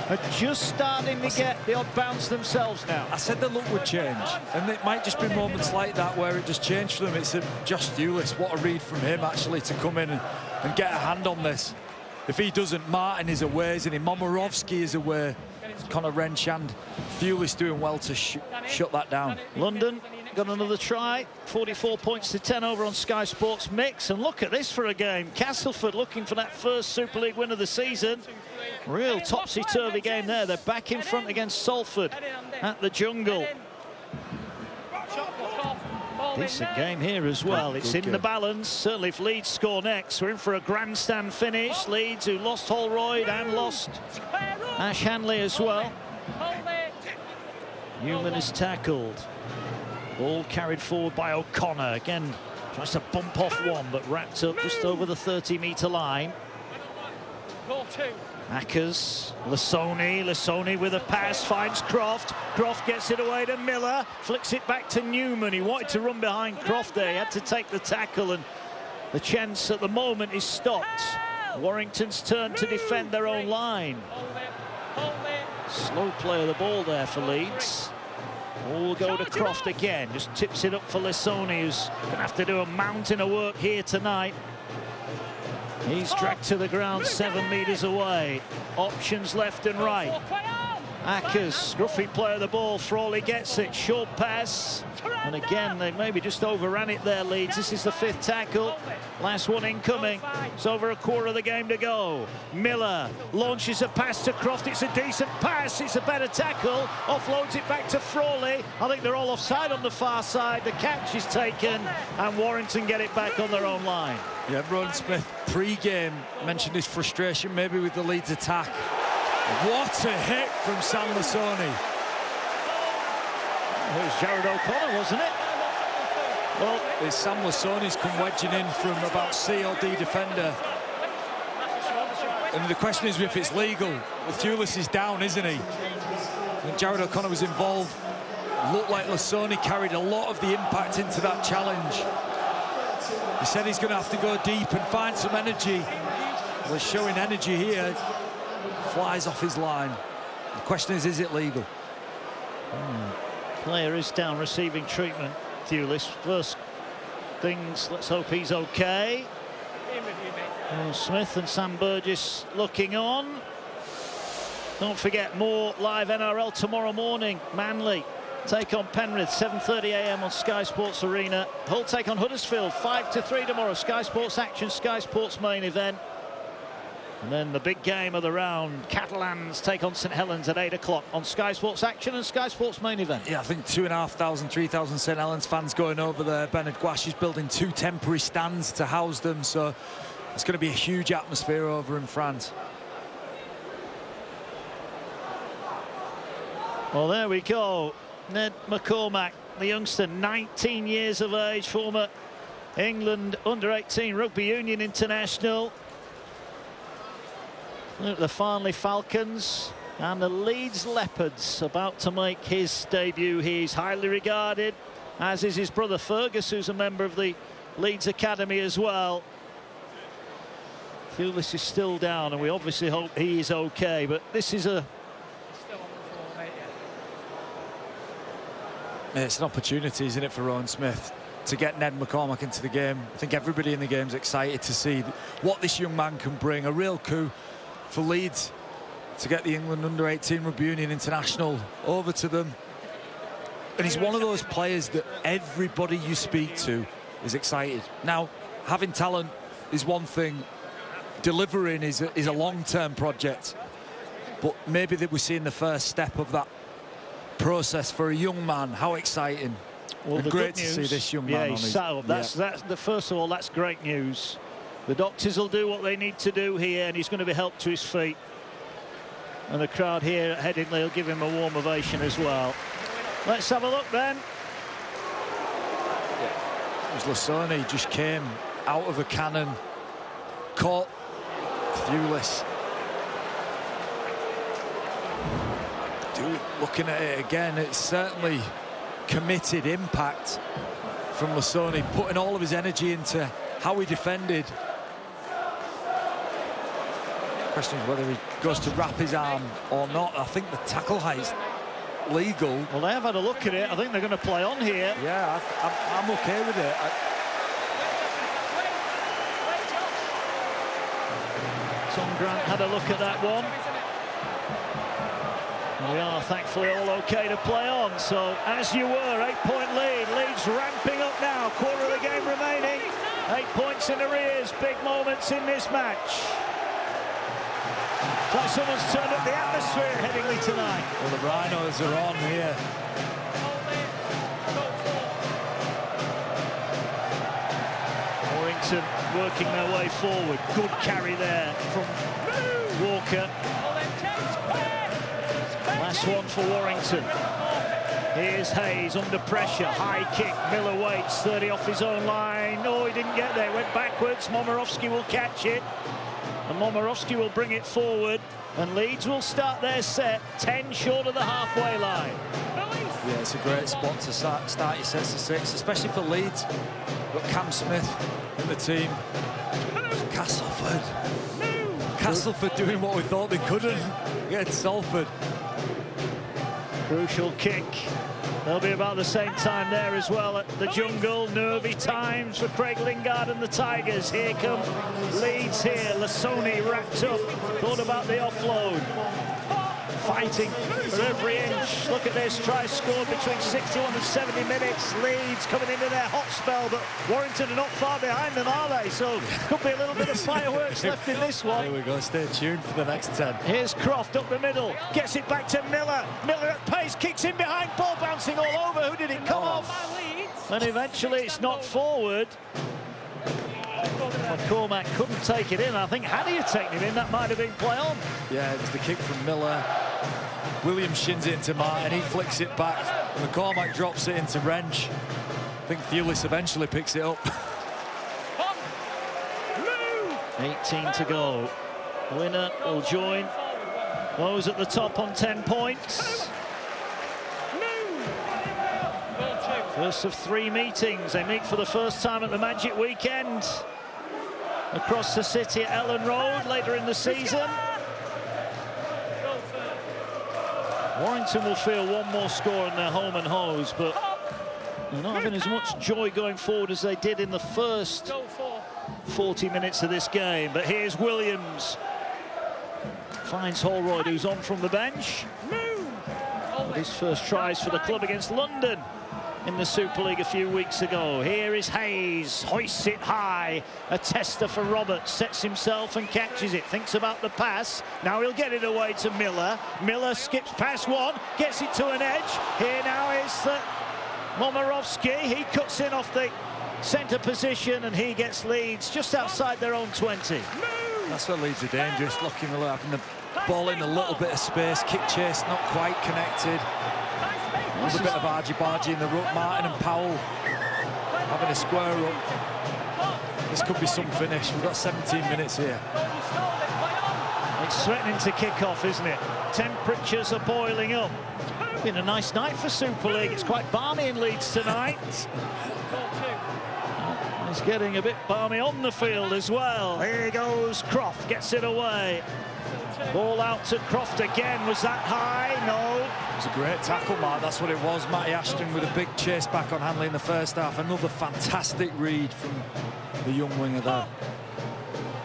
are just starting to get the odd bounce themselves now. I said the look would change, and it might just be moments like that where it just changed for them. It's Josh Thewlis, what a read from him actually to come in and get a hand on this. If he doesn't, Martin is away, isn't he? Momorowski is away. Conor Wrench and Thewlis doing well to shut that down. London got another try. 44 points to 10 over on Sky Sports Mix. And look at this for a game. Castleford looking for that first Super League win of the season. Real topsy-turvy game there. They're back in front against Salford at the Jungle. Decent game here as well. It's in the balance. Certainly if Leeds score next, we're in for a grandstand finish. Leeds, who lost Holroyd and lost Ash Hanley as well. Newman is tackled. Ball carried forward by O'Connor. Again, tries to bump off one, but wrapped up just over the 30-metre line. Ackers, Lasoni with a pass, finds Croft. Croft gets it away to Miller, flicks it back to Newman. He wanted to run behind Croft there. He had to take the tackle, and the chance at the moment is stopped. Warrington's turn to defend their own line. Slow play of the ball there for Leeds. Ball will go to Croft again. Just tips it up for Lasoni, who's going to have to do a mountain of work here tonight. He's dragged to the ground 7 metres away. Options left and right. Ackers, scruffy play of the ball. Frawley gets it. Short pass. And again, they maybe just overran it there, Leeds. This is the 5th tackle. Last one incoming. It's over a quarter of the game to go. Miller launches a pass to Croft. It's a decent pass. It's a better tackle. Offloads it back to Frawley. I think they're all offside on the far side. The catch is taken, and Warrington get it back on their own line. Yeah, Rowan Smith pre-game mentioned his frustration maybe with the Leeds attack. What a hit from Sam Lasoni. It was Jared O'Connor, wasn't it? Well, it's Sam Lasoni's come wedging in from about C or D defender. And the question is if it's legal. Well, Thewlis is down, isn't he? And Jared O'Connor was involved. Looked like Lasoni carried a lot of the impact into that challenge. He said he's going to have to go deep and find some energy. Well, he's showing energy here. Flies off his line. The question is it legal? Player is down receiving treatment. Thewlis, first things, let's hope he's okay. Smith and Sam Burgess looking on. Don't forget, more live NRL tomorrow morning. Manly take on Penrith, 7:30 AM on Sky Sports Arena. Hull take on Huddersfield, 5-3 tomorrow. Sky Sports Action, Sky Sports main event. And then the big game of the round, Catalans take on St Helens at 8 o'clock on Sky Sports Action and Sky Sports main event. Yeah, I think 2,500, 3,000 St Helens fans going over there. Bernard Gouache is building 2 temporary stands to house them, so it's going to be a huge atmosphere over in France. Well, there we go. Ned McCormack, the youngster, 19 years of age, former England under-18 rugby union international. Look at the Farnley Falcons and the Leeds Leopards about to make his debut. He's highly regarded, as is his brother Fergus, who's a member of the Leeds Academy as well. Thewlis is still down, and we obviously hope he is okay, but this is a... It's an opportunity, isn't it, for Rowan Smith to get Ned McCormack into the game. I think everybody in the game is excited to see what this young man can bring. A real coup for Leeds to get the England under-18 Rugby Union International over to them. And he's one of those players that everybody you speak to is excited. Now, having talent is one thing. Delivering is a long-term project. But maybe that we're seeing the first step of that process for a young man. How exciting. Well, great to see this young man. Yeah, he's sat up. That's the first of all. That's great news. The doctors will do what they need to do here, and he's going to be helped to his feet. And the crowd here at Headingley will give him a warm ovation as well. Let's have a look then. It was Lasoni, just came out of a cannon, caught Thewlis. Looking at it again, it's certainly committed impact from Lasoni, putting all of his energy into how he defended. Question is whether he goes to wrap his arm or not. I think the tackle height's legal. Well, they have had a look at it. I think they're going to play on here. Yeah, I'm okay with it. Tom Grant had a look at that one. We are thankfully all okay to play on. So, as you were, 8-point lead. Leeds ramping up now. Quarter of the game remaining. 8 points in arrears. Big moments in this match. It's like someone's turned up the atmosphere at Headingley tonight. Well, the Rhinos are on here. Warrington working their way forward. Good carry there from Walker. Last one for Warrington. Here's Hayes under pressure. High kick. Miller waits. 30 off his own line. Oh, he didn't get there. Went backwards. Momorowski will catch it. And Momorowski will bring it forward. And Leeds will start their set 10 short of the halfway line. Yeah, it's a great spot to start your sets of 6, especially for Leeds. Got Cam Smith in the team. Castleford doing what we thought they couldn't against Salford. Crucial kick. They'll be about the same time there as well at the Jungle. Nervy times for Craig Lingard and the Tigers. Here come Leeds here. Lasoni wrapped up. Thought about the offload. Fighting for every inch. Look at this. Try scored between 61 and 70 minutes. Leeds coming into their hot spell, but Warrington are not far behind them, are they? So could be a little bit of fireworks left in this one. Here we go. Stay tuned for the next 10. Here's Croft up the middle. Gets it back to Miller. Miller at pace. Kicks in behind. Ball bouncing all over. Who did it come off? And eventually it's knocked forward. McCormack couldn't take it in. I think had he taken it in, that might have been play on. Yeah, it was the kick from Miller. Williams shins it into Martin. He flicks it back. McCormack drops it into Wrench. I think Thewlis eventually picks it up. 18 to go. Winner will join those at the top on 10 points. First of 3 meetings. They meet for the first time at the Magic Weekend across the city at Ellen Road later in the season. Warrington will feel one more score in their home and hose, but they're not having as much joy going forward as they did in the first 40 minutes of this game. But here's Williams. Finds Holroyd, who's on from the bench. But his first tries for the club against London in the Super League a few weeks ago. Here is Hayes, hoists it high. A tester for Roberts, sets himself and catches it. Thinks about the pass. Now he'll get it away to Miller. Miller skips past one, gets it to an edge. Here now is Momorowski. He cuts in off the centre position and he gets Leeds just outside their own 20. That's what Leeds are dangerous. Locking Miller, having the ball in a little bit of space. Kick chase not quite connected. A little bit of argy-bargy in the ruck. Martin and Powell having a square up. This could be some finish. We've got 17 minutes here. It's threatening to kick off, isn't it? Temperatures are boiling up. Been a nice night for Super League. It's quite balmy in Leeds tonight. It's getting a bit balmy on the field as well. Here goes Croft, gets it away. Ball out to Croft again. Was that high? No. It was a great tackle, Mark. That's what it was. Matty Ashton with a big chase back on Hanley in the first half. Another fantastic read from the young winger there.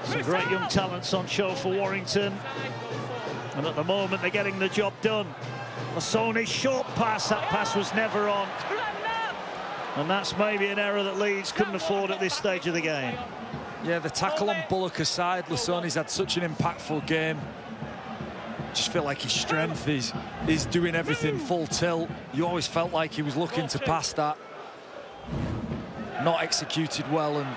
Some great young talents on show for Warrington. And at the moment, they're getting the job done. Lasoni's short pass. That pass was never on. And that's maybe an error that Leeds couldn't afford at this stage of the game. Yeah, the tackle on Bullock aside, Lasoni's had such an impactful game. Just feel like his strength is doing everything full tilt. You always felt like he was looking to pass that not executed well, and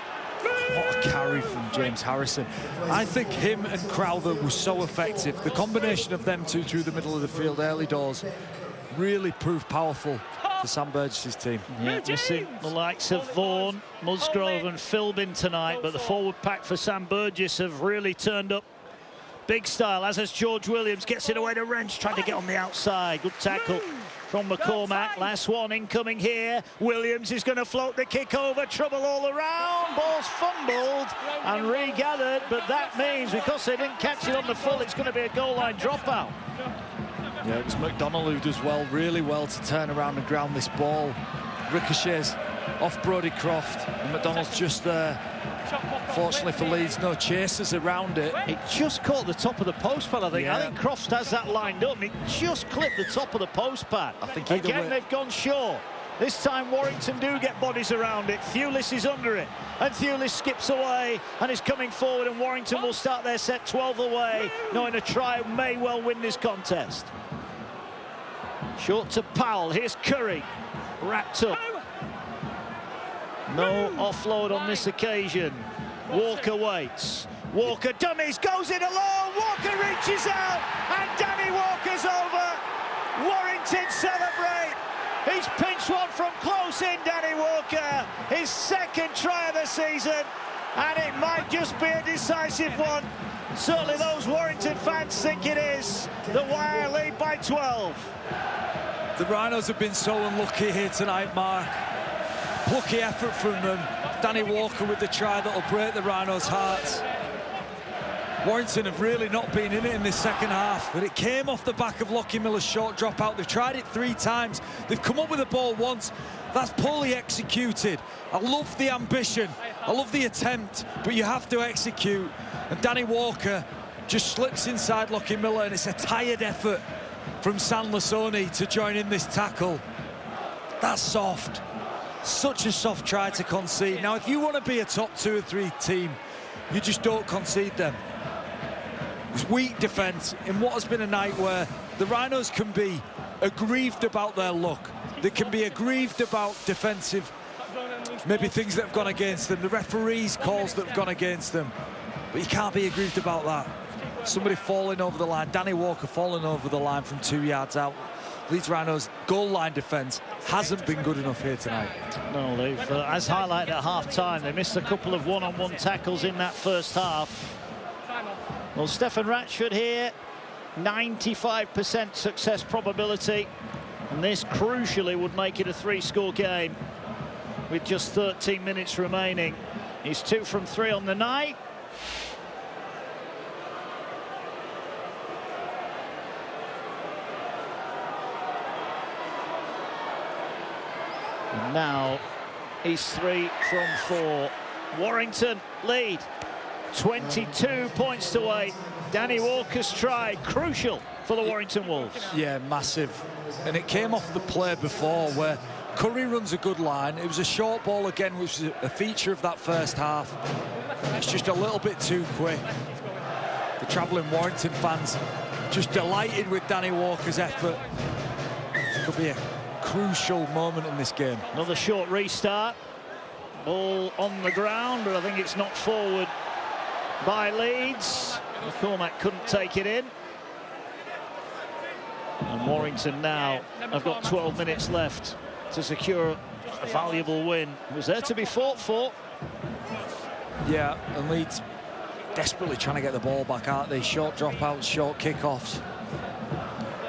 what a carry from James Harrison. I think him and Crowther were so effective. The combination of them two through the middle of the field early doors really proved powerful for Sam Burgess' team. Yeah, missing the likes of Vaughan, Musgrove and Philbin tonight, but the forward pack for Sam Burgess have really turned up big style, as has George Williams. Gets it away to Wrench, trying to get on the outside. Good tackle from McCormack. Last one incoming here. Williams is going to float the kick over. Trouble all around. Ball's fumbled and regathered, but that means because they didn't catch it on the full, it's going to be a goal line dropout. Yeah, it was McDonald who does really well to turn around and ground this ball. Ricochets off Brodie Croft, and McDonald's just there. Fortunately for Leeds, no chasers around it. It just caught the top of the post pad, I think. Yeah. I think Croft has that lined up, and it just clipped the top of the post pad. I think again, they've gone short. This time Warrington do get bodies around it. Thewlis is under it, and Thewlis skips away and is coming forward, and Warrington will start their set 12 away, knowing a try may well win this contest. Short to Powell. Here's Curry, wrapped up. No offload on this occasion. Walker waits. Walker dummies, goes it alone. Walker reaches out, and Danny Walker's over. Warrington celebrate. He's pinched one from close in, Danny Walker. His second try of the season, and it might just be a decisive one. Certainly those Warrington fans think it is. The Wire lead by 12. The Rhinos have been so unlucky here tonight, Mark. Plucky effort from them. Danny Walker with the try that'll break the Rhinos' hearts. Warrington have really not been in it in this second half, but it came off the back of Lockie Miller's short dropout. They've tried it 3 times. They've come up with the ball once. That's poorly executed. I love the ambition. I love the attempt, but you have to execute. And Danny Walker just slips inside Lockie Miller, and it's a tired effort from San Lasoni to join in this tackle. That's soft. Such a soft try to concede. Now, if you want to be a top 2 or 3 team, you just don't concede them. It's weak defence in what has been a night where the Rhinos can be aggrieved about their luck. They can be aggrieved about defensive, maybe things that have gone against them, the referees' calls that have gone against them. But you can't be aggrieved about that. Somebody falling over the line, Danny Walker falling over the line from 2 yards out. Leeds Rhinos' goal line defence hasn't been good enough here tonight. No, they've, as highlighted at half-time, they missed a couple of one-on-one tackles in that first half. Well, Stefan Ratchford here, 95% success probability, and this crucially would make it a 3-score game with just 13 minutes remaining. He's 2 from 3 on the night. And now he's 3 from 4. Warrington lead 22 points to 8. Danny Walker's try, crucial for the Warrington Wolves. Yeah, massive. And it came off the play before where Curry runs a good line. It was a short ball again, which was a feature of that first half. It's just a little bit too quick. The travelling Warrington fans just delighted with Danny Walker's effort. It could be a crucial moment in this game. Another short restart. Ball on the ground, but I think it's knocked forward by Leeds. McCormack couldn't take it in. And Warrington now have got 12 minutes left to secure a valuable win. It was there to be fought for. Yeah, and Leeds desperately trying to get the ball back, aren't they? Short dropouts, short kickoffs.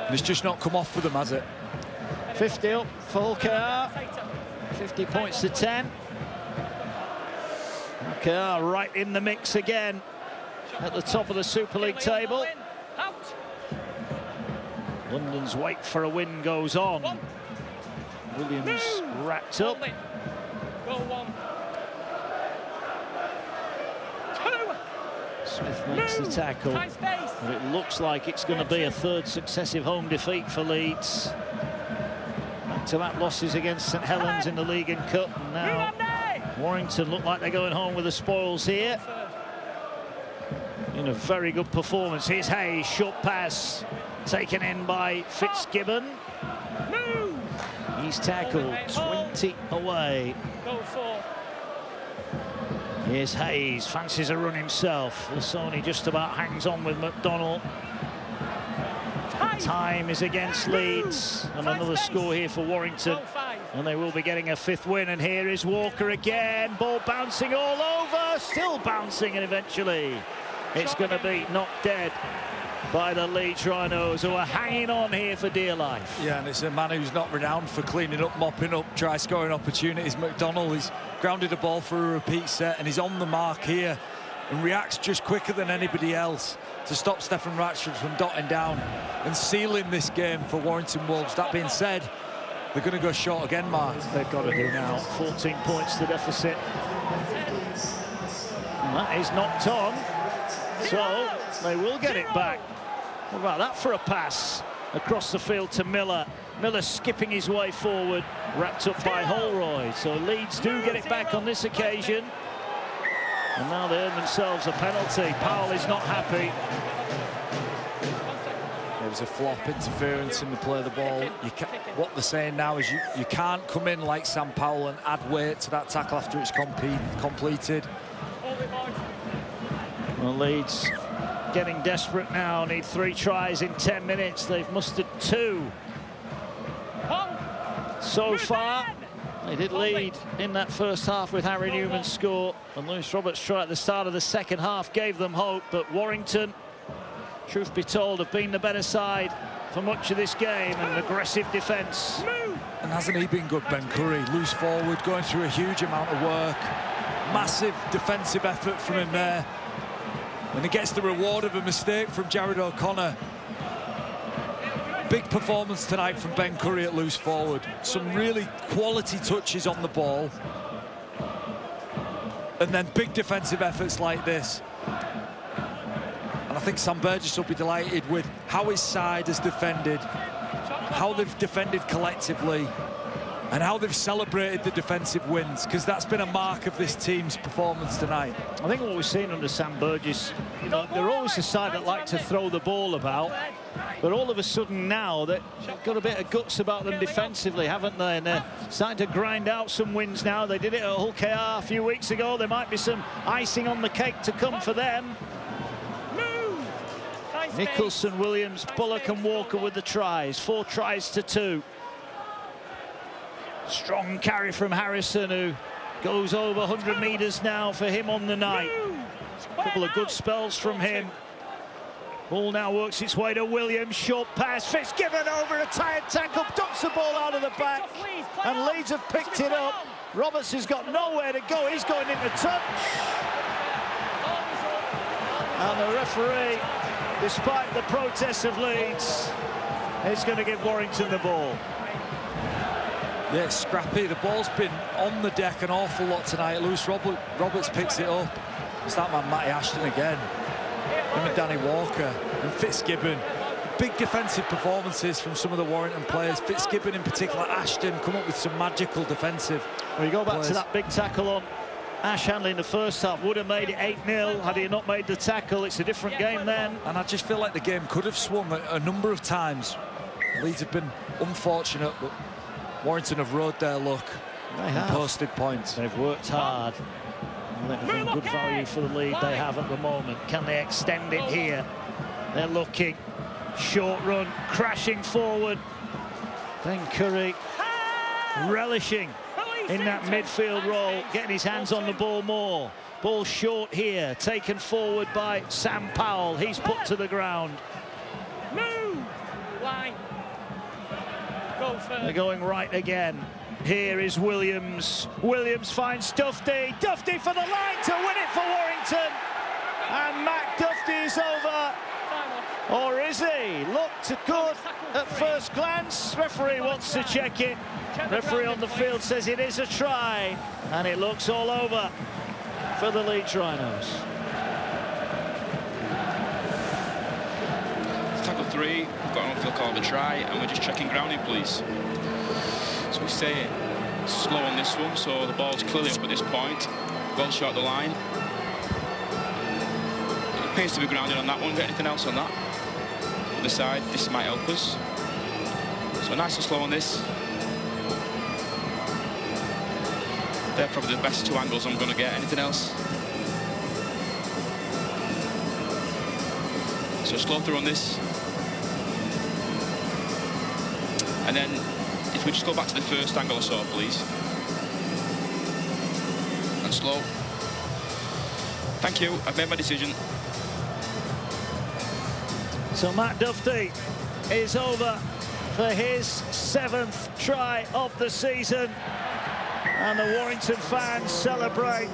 And it's just not come off for them, has it? 50 up for Hulkar. 50 points to 10. Hulkar right in the mix again at the top of the Super League table. London's wait for a win goes on. Williams wrapped up. Smith makes the tackle. But it looks like it's going to be a 3rd successive home defeat for Leeds. Back-to-back losses against St Helens in the League and Cup. And now Warrington look like they're going home with the spoils here. In a very good performance. Here's Hayes, short pass taken in by Fitzgibbon. He's tackled 20 away. Here's Hayes, fancies a run himself. Lasoni just about hangs on with McDonald. Time is against Leeds, and another score here for Warrington, and they will be getting a 5th win. And here is Walker again, ball bouncing all over, still bouncing, and eventually it's going to be knocked dead by the Leeds Rhinos, who are hanging on here for dear life. Yeah, and it's a man who's not renowned for cleaning up, mopping up, try-scoring opportunities. McDonald, he's grounded the ball for a repeat set, and he's on the mark here and reacts just quicker than anybody else to stop Stefan Ratchford from dotting down and sealing this game for Warrington Wolves. That being said, they're going to go short again, Mark. They've got to do now. 14 points to deficit. And that is knocked on, so they will get it back. What about that for a pass across the field to Miller? Miller skipping his way forward, wrapped up by Holroyd. So Leeds do get it back on this occasion. And now they earn themselves a penalty. Powell is not happy. There was a flop interference in the play of the ball. What they're saying now is you can't come in like Sam Powell and add weight to that tackle after it's completed. Well, Leeds getting desperate now, need 3 tries in 10 minutes. They've mustered 2 so far. They did lead in that first half with Harry Newman's score, and Lewis Roberts' try at the start of the second half gave them hope. But Warrington, truth be told, have been the better side for much of this game, and aggressive defence. And hasn't he been good, Ben Curry? Loose forward, going through a huge amount of work. Massive defensive effort from him there. And he gets the reward of a mistake from Jared O'Connor. Big performance tonight from Ben Curry at loose forward. Some really quality touches on the ball. And then big defensive efforts like this. And I think Sam Burgess will be delighted with how his side has defended, how they've defended collectively, and how they've celebrated the defensive wins, because that's been a mark of this team's performance tonight. I think what we've seen under Sam Burgess, you know, they're always the side that like to throw the ball about, but all of a sudden now they've got a bit of guts about them defensively, haven't they? And they're starting to grind out some wins now. They did it at Hull KR a few weeks ago. There might be some icing on the cake to come for them. Nicholson, Williams, Bullock and Walker with the tries. 4 tries to 2. Strong carry from Harrison, who goes over 100 metres now for him on the night. A couple of good spells from him. Ball now works its way to Williams. Short pass. Fitzgibbon over a tired tackle. Ducks the ball out of the back. And Leeds have picked it up. Roberts has got nowhere to go. He's going into touch. And the referee, despite the protests of Leeds, is going to give Warrington the ball. Yeah, it's scrappy. The ball's been on the deck an awful lot tonight. Lewis Roberts picks it up. It's that man, Matty Ashton again. Him and Danny Walker and Fitzgibbon. Big defensive performances from some of the Warrington players. Fitzgibbon in particular, Ashton come up with some magical defensive Well, you go back plays. to that big tackle on Ash Hanley in the first half. Would have made it 8-0 had he not made the tackle. It's a different game then. And I just feel like the game could have swung a number of times. Leeds have been unfortunate, but Warrington have rode their luck and posted points. They've worked hard. They've been good value for the lead they have at the moment. Can they extend it here? They're looking. Short run, crashing forward. Ben Curry relishing in that midfield role, getting his hands on the ball more. Ball short here, taken forward by Sam Powell. He's put to the ground. Move! Line. Go first. They're going right again. Here is Williams. Williams finds Dufty. Dufty for the line to win it for Warrington. And Mac Dufty is over. Or is he? Looked good at first glance. Referee wants to check it. Referee on the field says it is a try. And it looks all over for the Leeds Rhinos. Tackle 3, we've got an on-field call of a try, and we're just checking grounding, please. So we stay slow on this one, so the ball's clearly up at this point. Well short the line. It appears to be grounded on that one. Got anything else on that? On the side, this might help us. So nice and slow on this. They're probably the best 2 angles I'm going to get. Anything else? So slow through on this. And then, if we just go back to the first angle or so, please. And slow. Thank you, I've made my decision. So Matt Duffy is over for his 7th try of the season. And the Warrington fans celebrate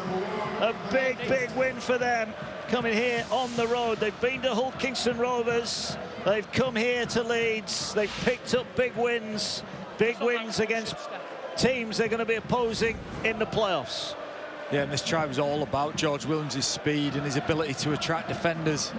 a big, big win for them. Coming here on the road. They've been to Hull Kingston Rovers. They've come here to Leeds. They've picked up big wins against teams they're going to be opposing in the playoffs. Yeah, and this try was all about George Williams' speed and his ability to attract defenders.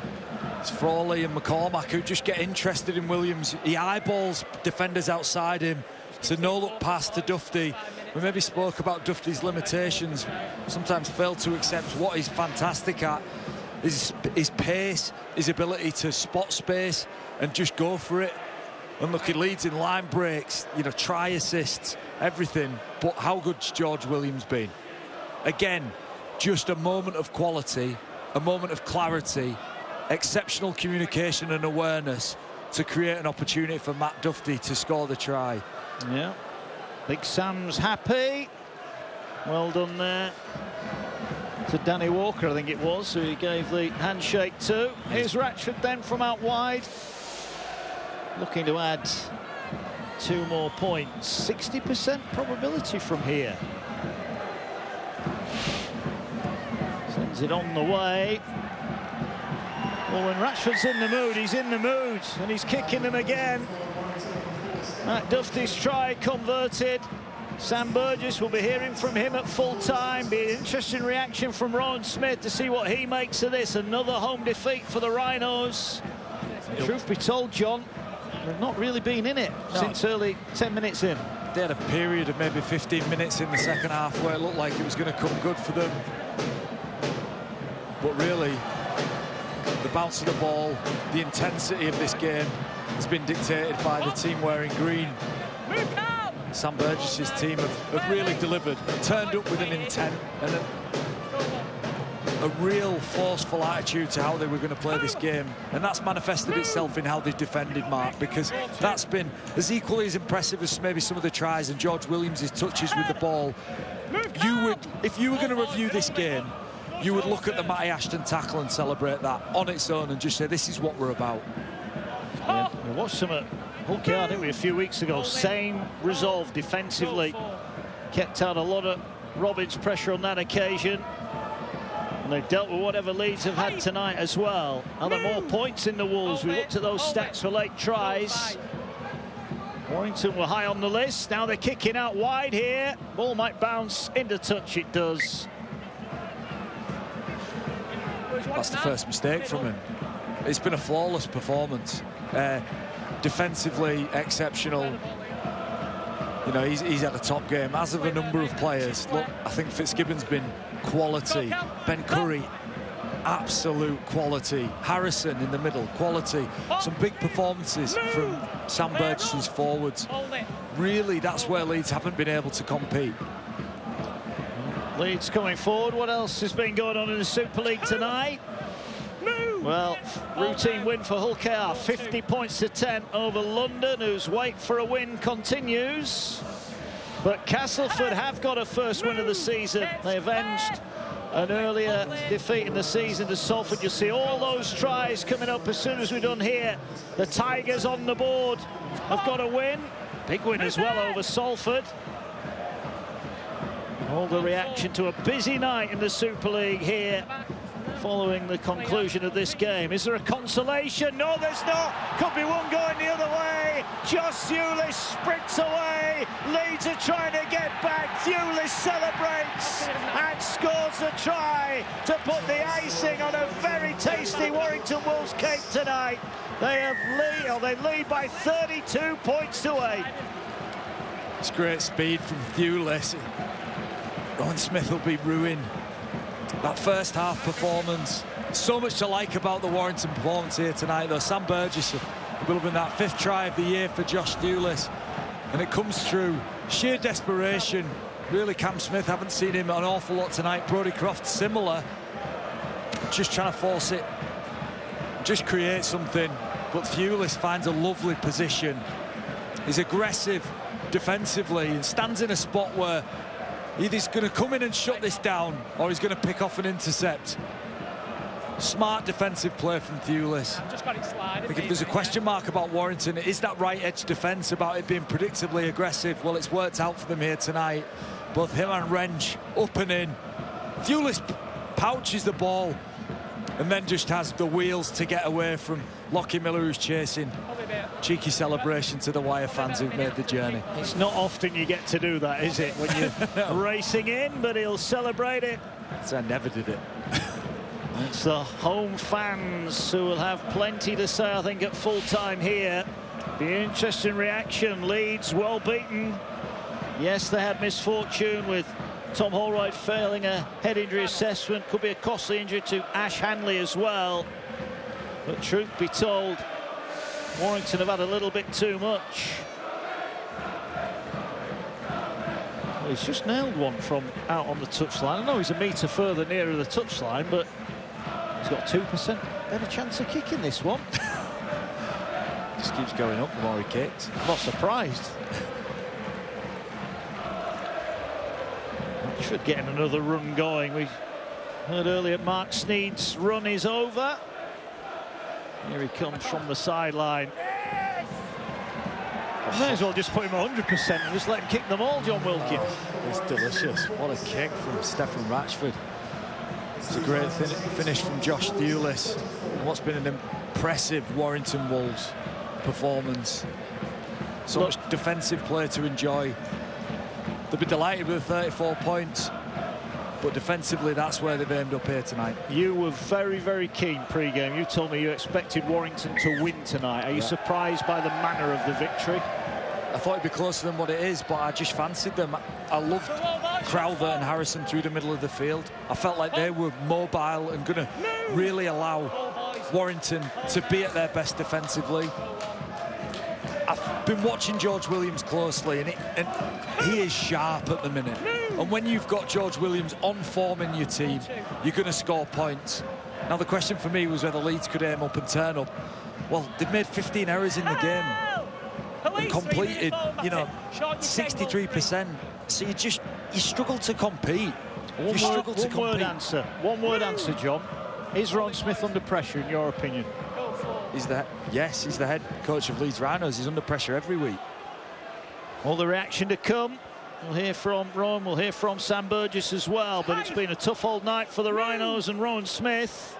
It's Frawley and McCormack who just get interested in Williams. He eyeballs defenders outside him. It's a no-look pass to Duffy. We maybe spoke about Duffy's limitations, sometimes failed to accept what he's fantastic at. His pace, his ability to spot space and just go for it. And look, he leads in line breaks, you know, try assists, everything. But how good's George Williams been? Again, just a moment of quality, a moment of clarity, exceptional communication and awareness to create an opportunity for Matt Duffy to score the try. Yeah, Big Sam's happy. Well done there to Danny Walker, I think it was, who he gave the handshake to. Here's Ratchford then from out wide, looking to add 2 more points. 60% probability from here. Sends it on the way. Well, when Ratchford's in the mood, he's in the mood, and he's kicking them again. Matt Duffy's try converted. Sam Burgess, will be hearing from him at full time. Be an interesting reaction from Rowan Smith to see what he makes of this. Another home defeat for the Rhinos. Truth be told, John, they've not really been in it since early 10 minutes in. They had a period of maybe 15 minutes in the second half where it looked like it was going to come good for them. But really, the bounce of the ball, the intensity of this game has been dictated by the team wearing green. Sam Burgess's team have really delivered, turned up with an intent and a real forceful attitude to how they were going to play this game, and that's manifested itself in how they defended, Mark, because that's been as equally as impressive as maybe some of the tries and George Williams' touches with the ball. If you were going to review this game, you would look at the Matty Ashton tackle and celebrate that on its own and just say, this is what we're about. Yeah, we watched some at Hull Kingston, didn't we, a few weeks ago. Same resolve defensively. Kept out a lot of Robbins' pressure on that occasion. And they've dealt with whatever Leeds have had tonight as well. Are there more points in the Wolves? We looked at those stats for late tries. Warrington were high on the list. Now they're kicking out wide here. Ball might bounce into touch. It does. That's the first mistake from him. It's been a flawless performance. Defensively exceptional. You know, he's at the top game, as have a number of players. Look, I think Fitzgibbon's been quality. Ben Curry, absolute quality. Harrison in the middle, quality. Some big performances from Sam Burgess's forwards. Really, that's where Leeds haven't been able to compete. Leeds coming forward. What else has been going on in the Super League tonight? Well, routine win for Hull KR, 50 points to 10 over London, whose wait for a win continues. But Castleford have got a first win of the season. They avenged an earlier defeat in the season to Salford. You'll see all those tries coming up as soon as we're done here. The Tigers on the board have got a win. Big win as well over Salford. All the reaction to a busy night in the Super League here following the conclusion of this game. Is there a consolation? No, there's not. Could be one going the other way. Josh Thewlis sprints away. Leeds are trying to get back. Thewlis celebrates and scores a try to put the icing on a very tasty Warrington Wolves cake tonight. They lead by 32 points to 8. It's great speed from Thewlis. Rowan Smith will be ruined. That first half performance. So much to like about the Warrington performance here tonight, though. Sam Burgess will have been that 5th try of the year for Josh Thewlis, and it comes through sheer desperation. Really, Cam Smith, haven't seen him an awful lot tonight. Brodie Croft, similar. Just trying to force it just create something, but Thewlis finds a lovely position. He's aggressive defensively and stands in a spot where either he's going to come in and shut this down or he's going to pick off an intercept. Smart defensive play from Thewlis. Just got it sliding. I think if there's a question mark about Warrington, it is that right edge defence, about it being predictably aggressive. Well, it's worked out for them here tonight. Both him and Wrench up and in. Thewlis pouches the ball and then just has the wheels to get away from Lockie Miller, who's chasing. Cheeky celebration to the Wire fans who've made the journey. It's not often you get to do that, is it, when you're racing in, but he'll celebrate it. So I never did it. It's the home fans who will have plenty to say, I think, at full time here. Be an interesting reaction. Leeds well beaten. Yes, they had misfortune with Tom Holroyd failing a head injury assessment. Could be a costly injury to Ash Hanley as well. But truth be told, Warrington have had a little bit too much. Well, he's just nailed one from out on the touchline. I know he's a metre further nearer the touchline, but he's got 2% better chance of kicking this one. Just keeps going up the more he kicks. I'm not surprised. Should getting another run going. We heard earlier Mark Sneed's run is over. Here he comes from the sideline. May as well just put him 100% and just let him kick them all, John Wilkin. It's delicious. What a kick from Stefan Ratchford. It's a great finish from Josh Thewlis. And what's been an impressive Warrington Wolves performance. So much defensive play to enjoy. They'll be delighted with 34 points. But defensively, that's where they've aimed up here tonight. You were very, very keen pre-game. You told me you expected Warrington to win tonight. Are you surprised by the manner of the victory? I thought it'd be closer than what it is, but I just fancied them. I loved Crowther and Harrison through the middle of the field. I felt like they were mobile and going to really allow Warrington to be at their best defensively. I've been watching George Williams closely, and he is sharp at the minute. And when you've got George Williams on form in your team, you're going to score points. Now, the question for me was whether Leeds could aim up and turn up. Well, they've made 15 errors in the game and completed, you know, 63%. So you struggle to compete. One word answer, John. Is Ron Smith under pressure, in your opinion? Yes, he's the head coach of Leeds Rhinos. He's under pressure every week. All the reaction to come. We'll hear from Ron, we'll hear from Sam Burgess as well, but it's been a tough old night for the Rhinos and Rowan Smith.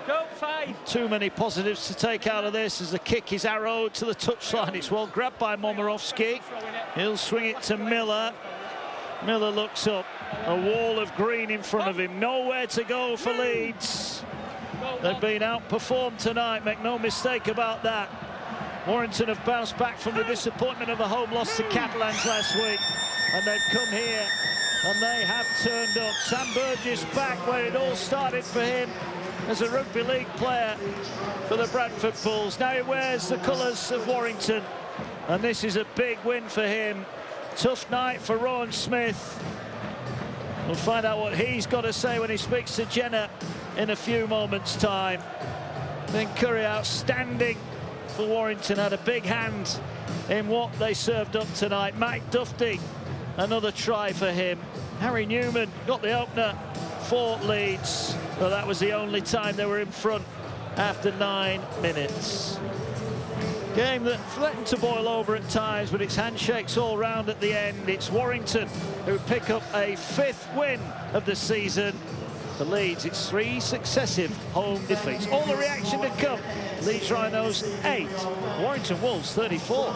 Go 5. Too many positives to take out of this as the kick is arrowed to the touchline. It's well grabbed by Momirovski. He'll swing it to Miller. Miller looks up. A wall of green in front of him. Nowhere to go for Leeds. They've been outperformed tonight, make no mistake about that. Warrington have bounced back from the disappointment of a home loss to Catalans last week. And they've come here and they have turned up. Sam Burgess back where it all started for him as a rugby league player for the Bradford Bulls. Now he wears the colours of Warrington, and this is a big win for him. Tough night for Rowan Smith. We'll find out what he's got to say when he speaks to Jenna in a few moments' time. Then Curry, outstanding for Warrington, had a big hand in what they served up tonight. Mike Dufty, another try for him. Harry Newman got the opener for Leeds, but that was the only time they were in front after 9 minutes. Game that threatened to boil over at times, but it's handshakes all round at the end. It's Warrington who pick up a 5th win of the season. For Leeds, it's 3 successive home defeats. All the reaction to come. Leeds Rhinos 8, Warrington Wolves 34.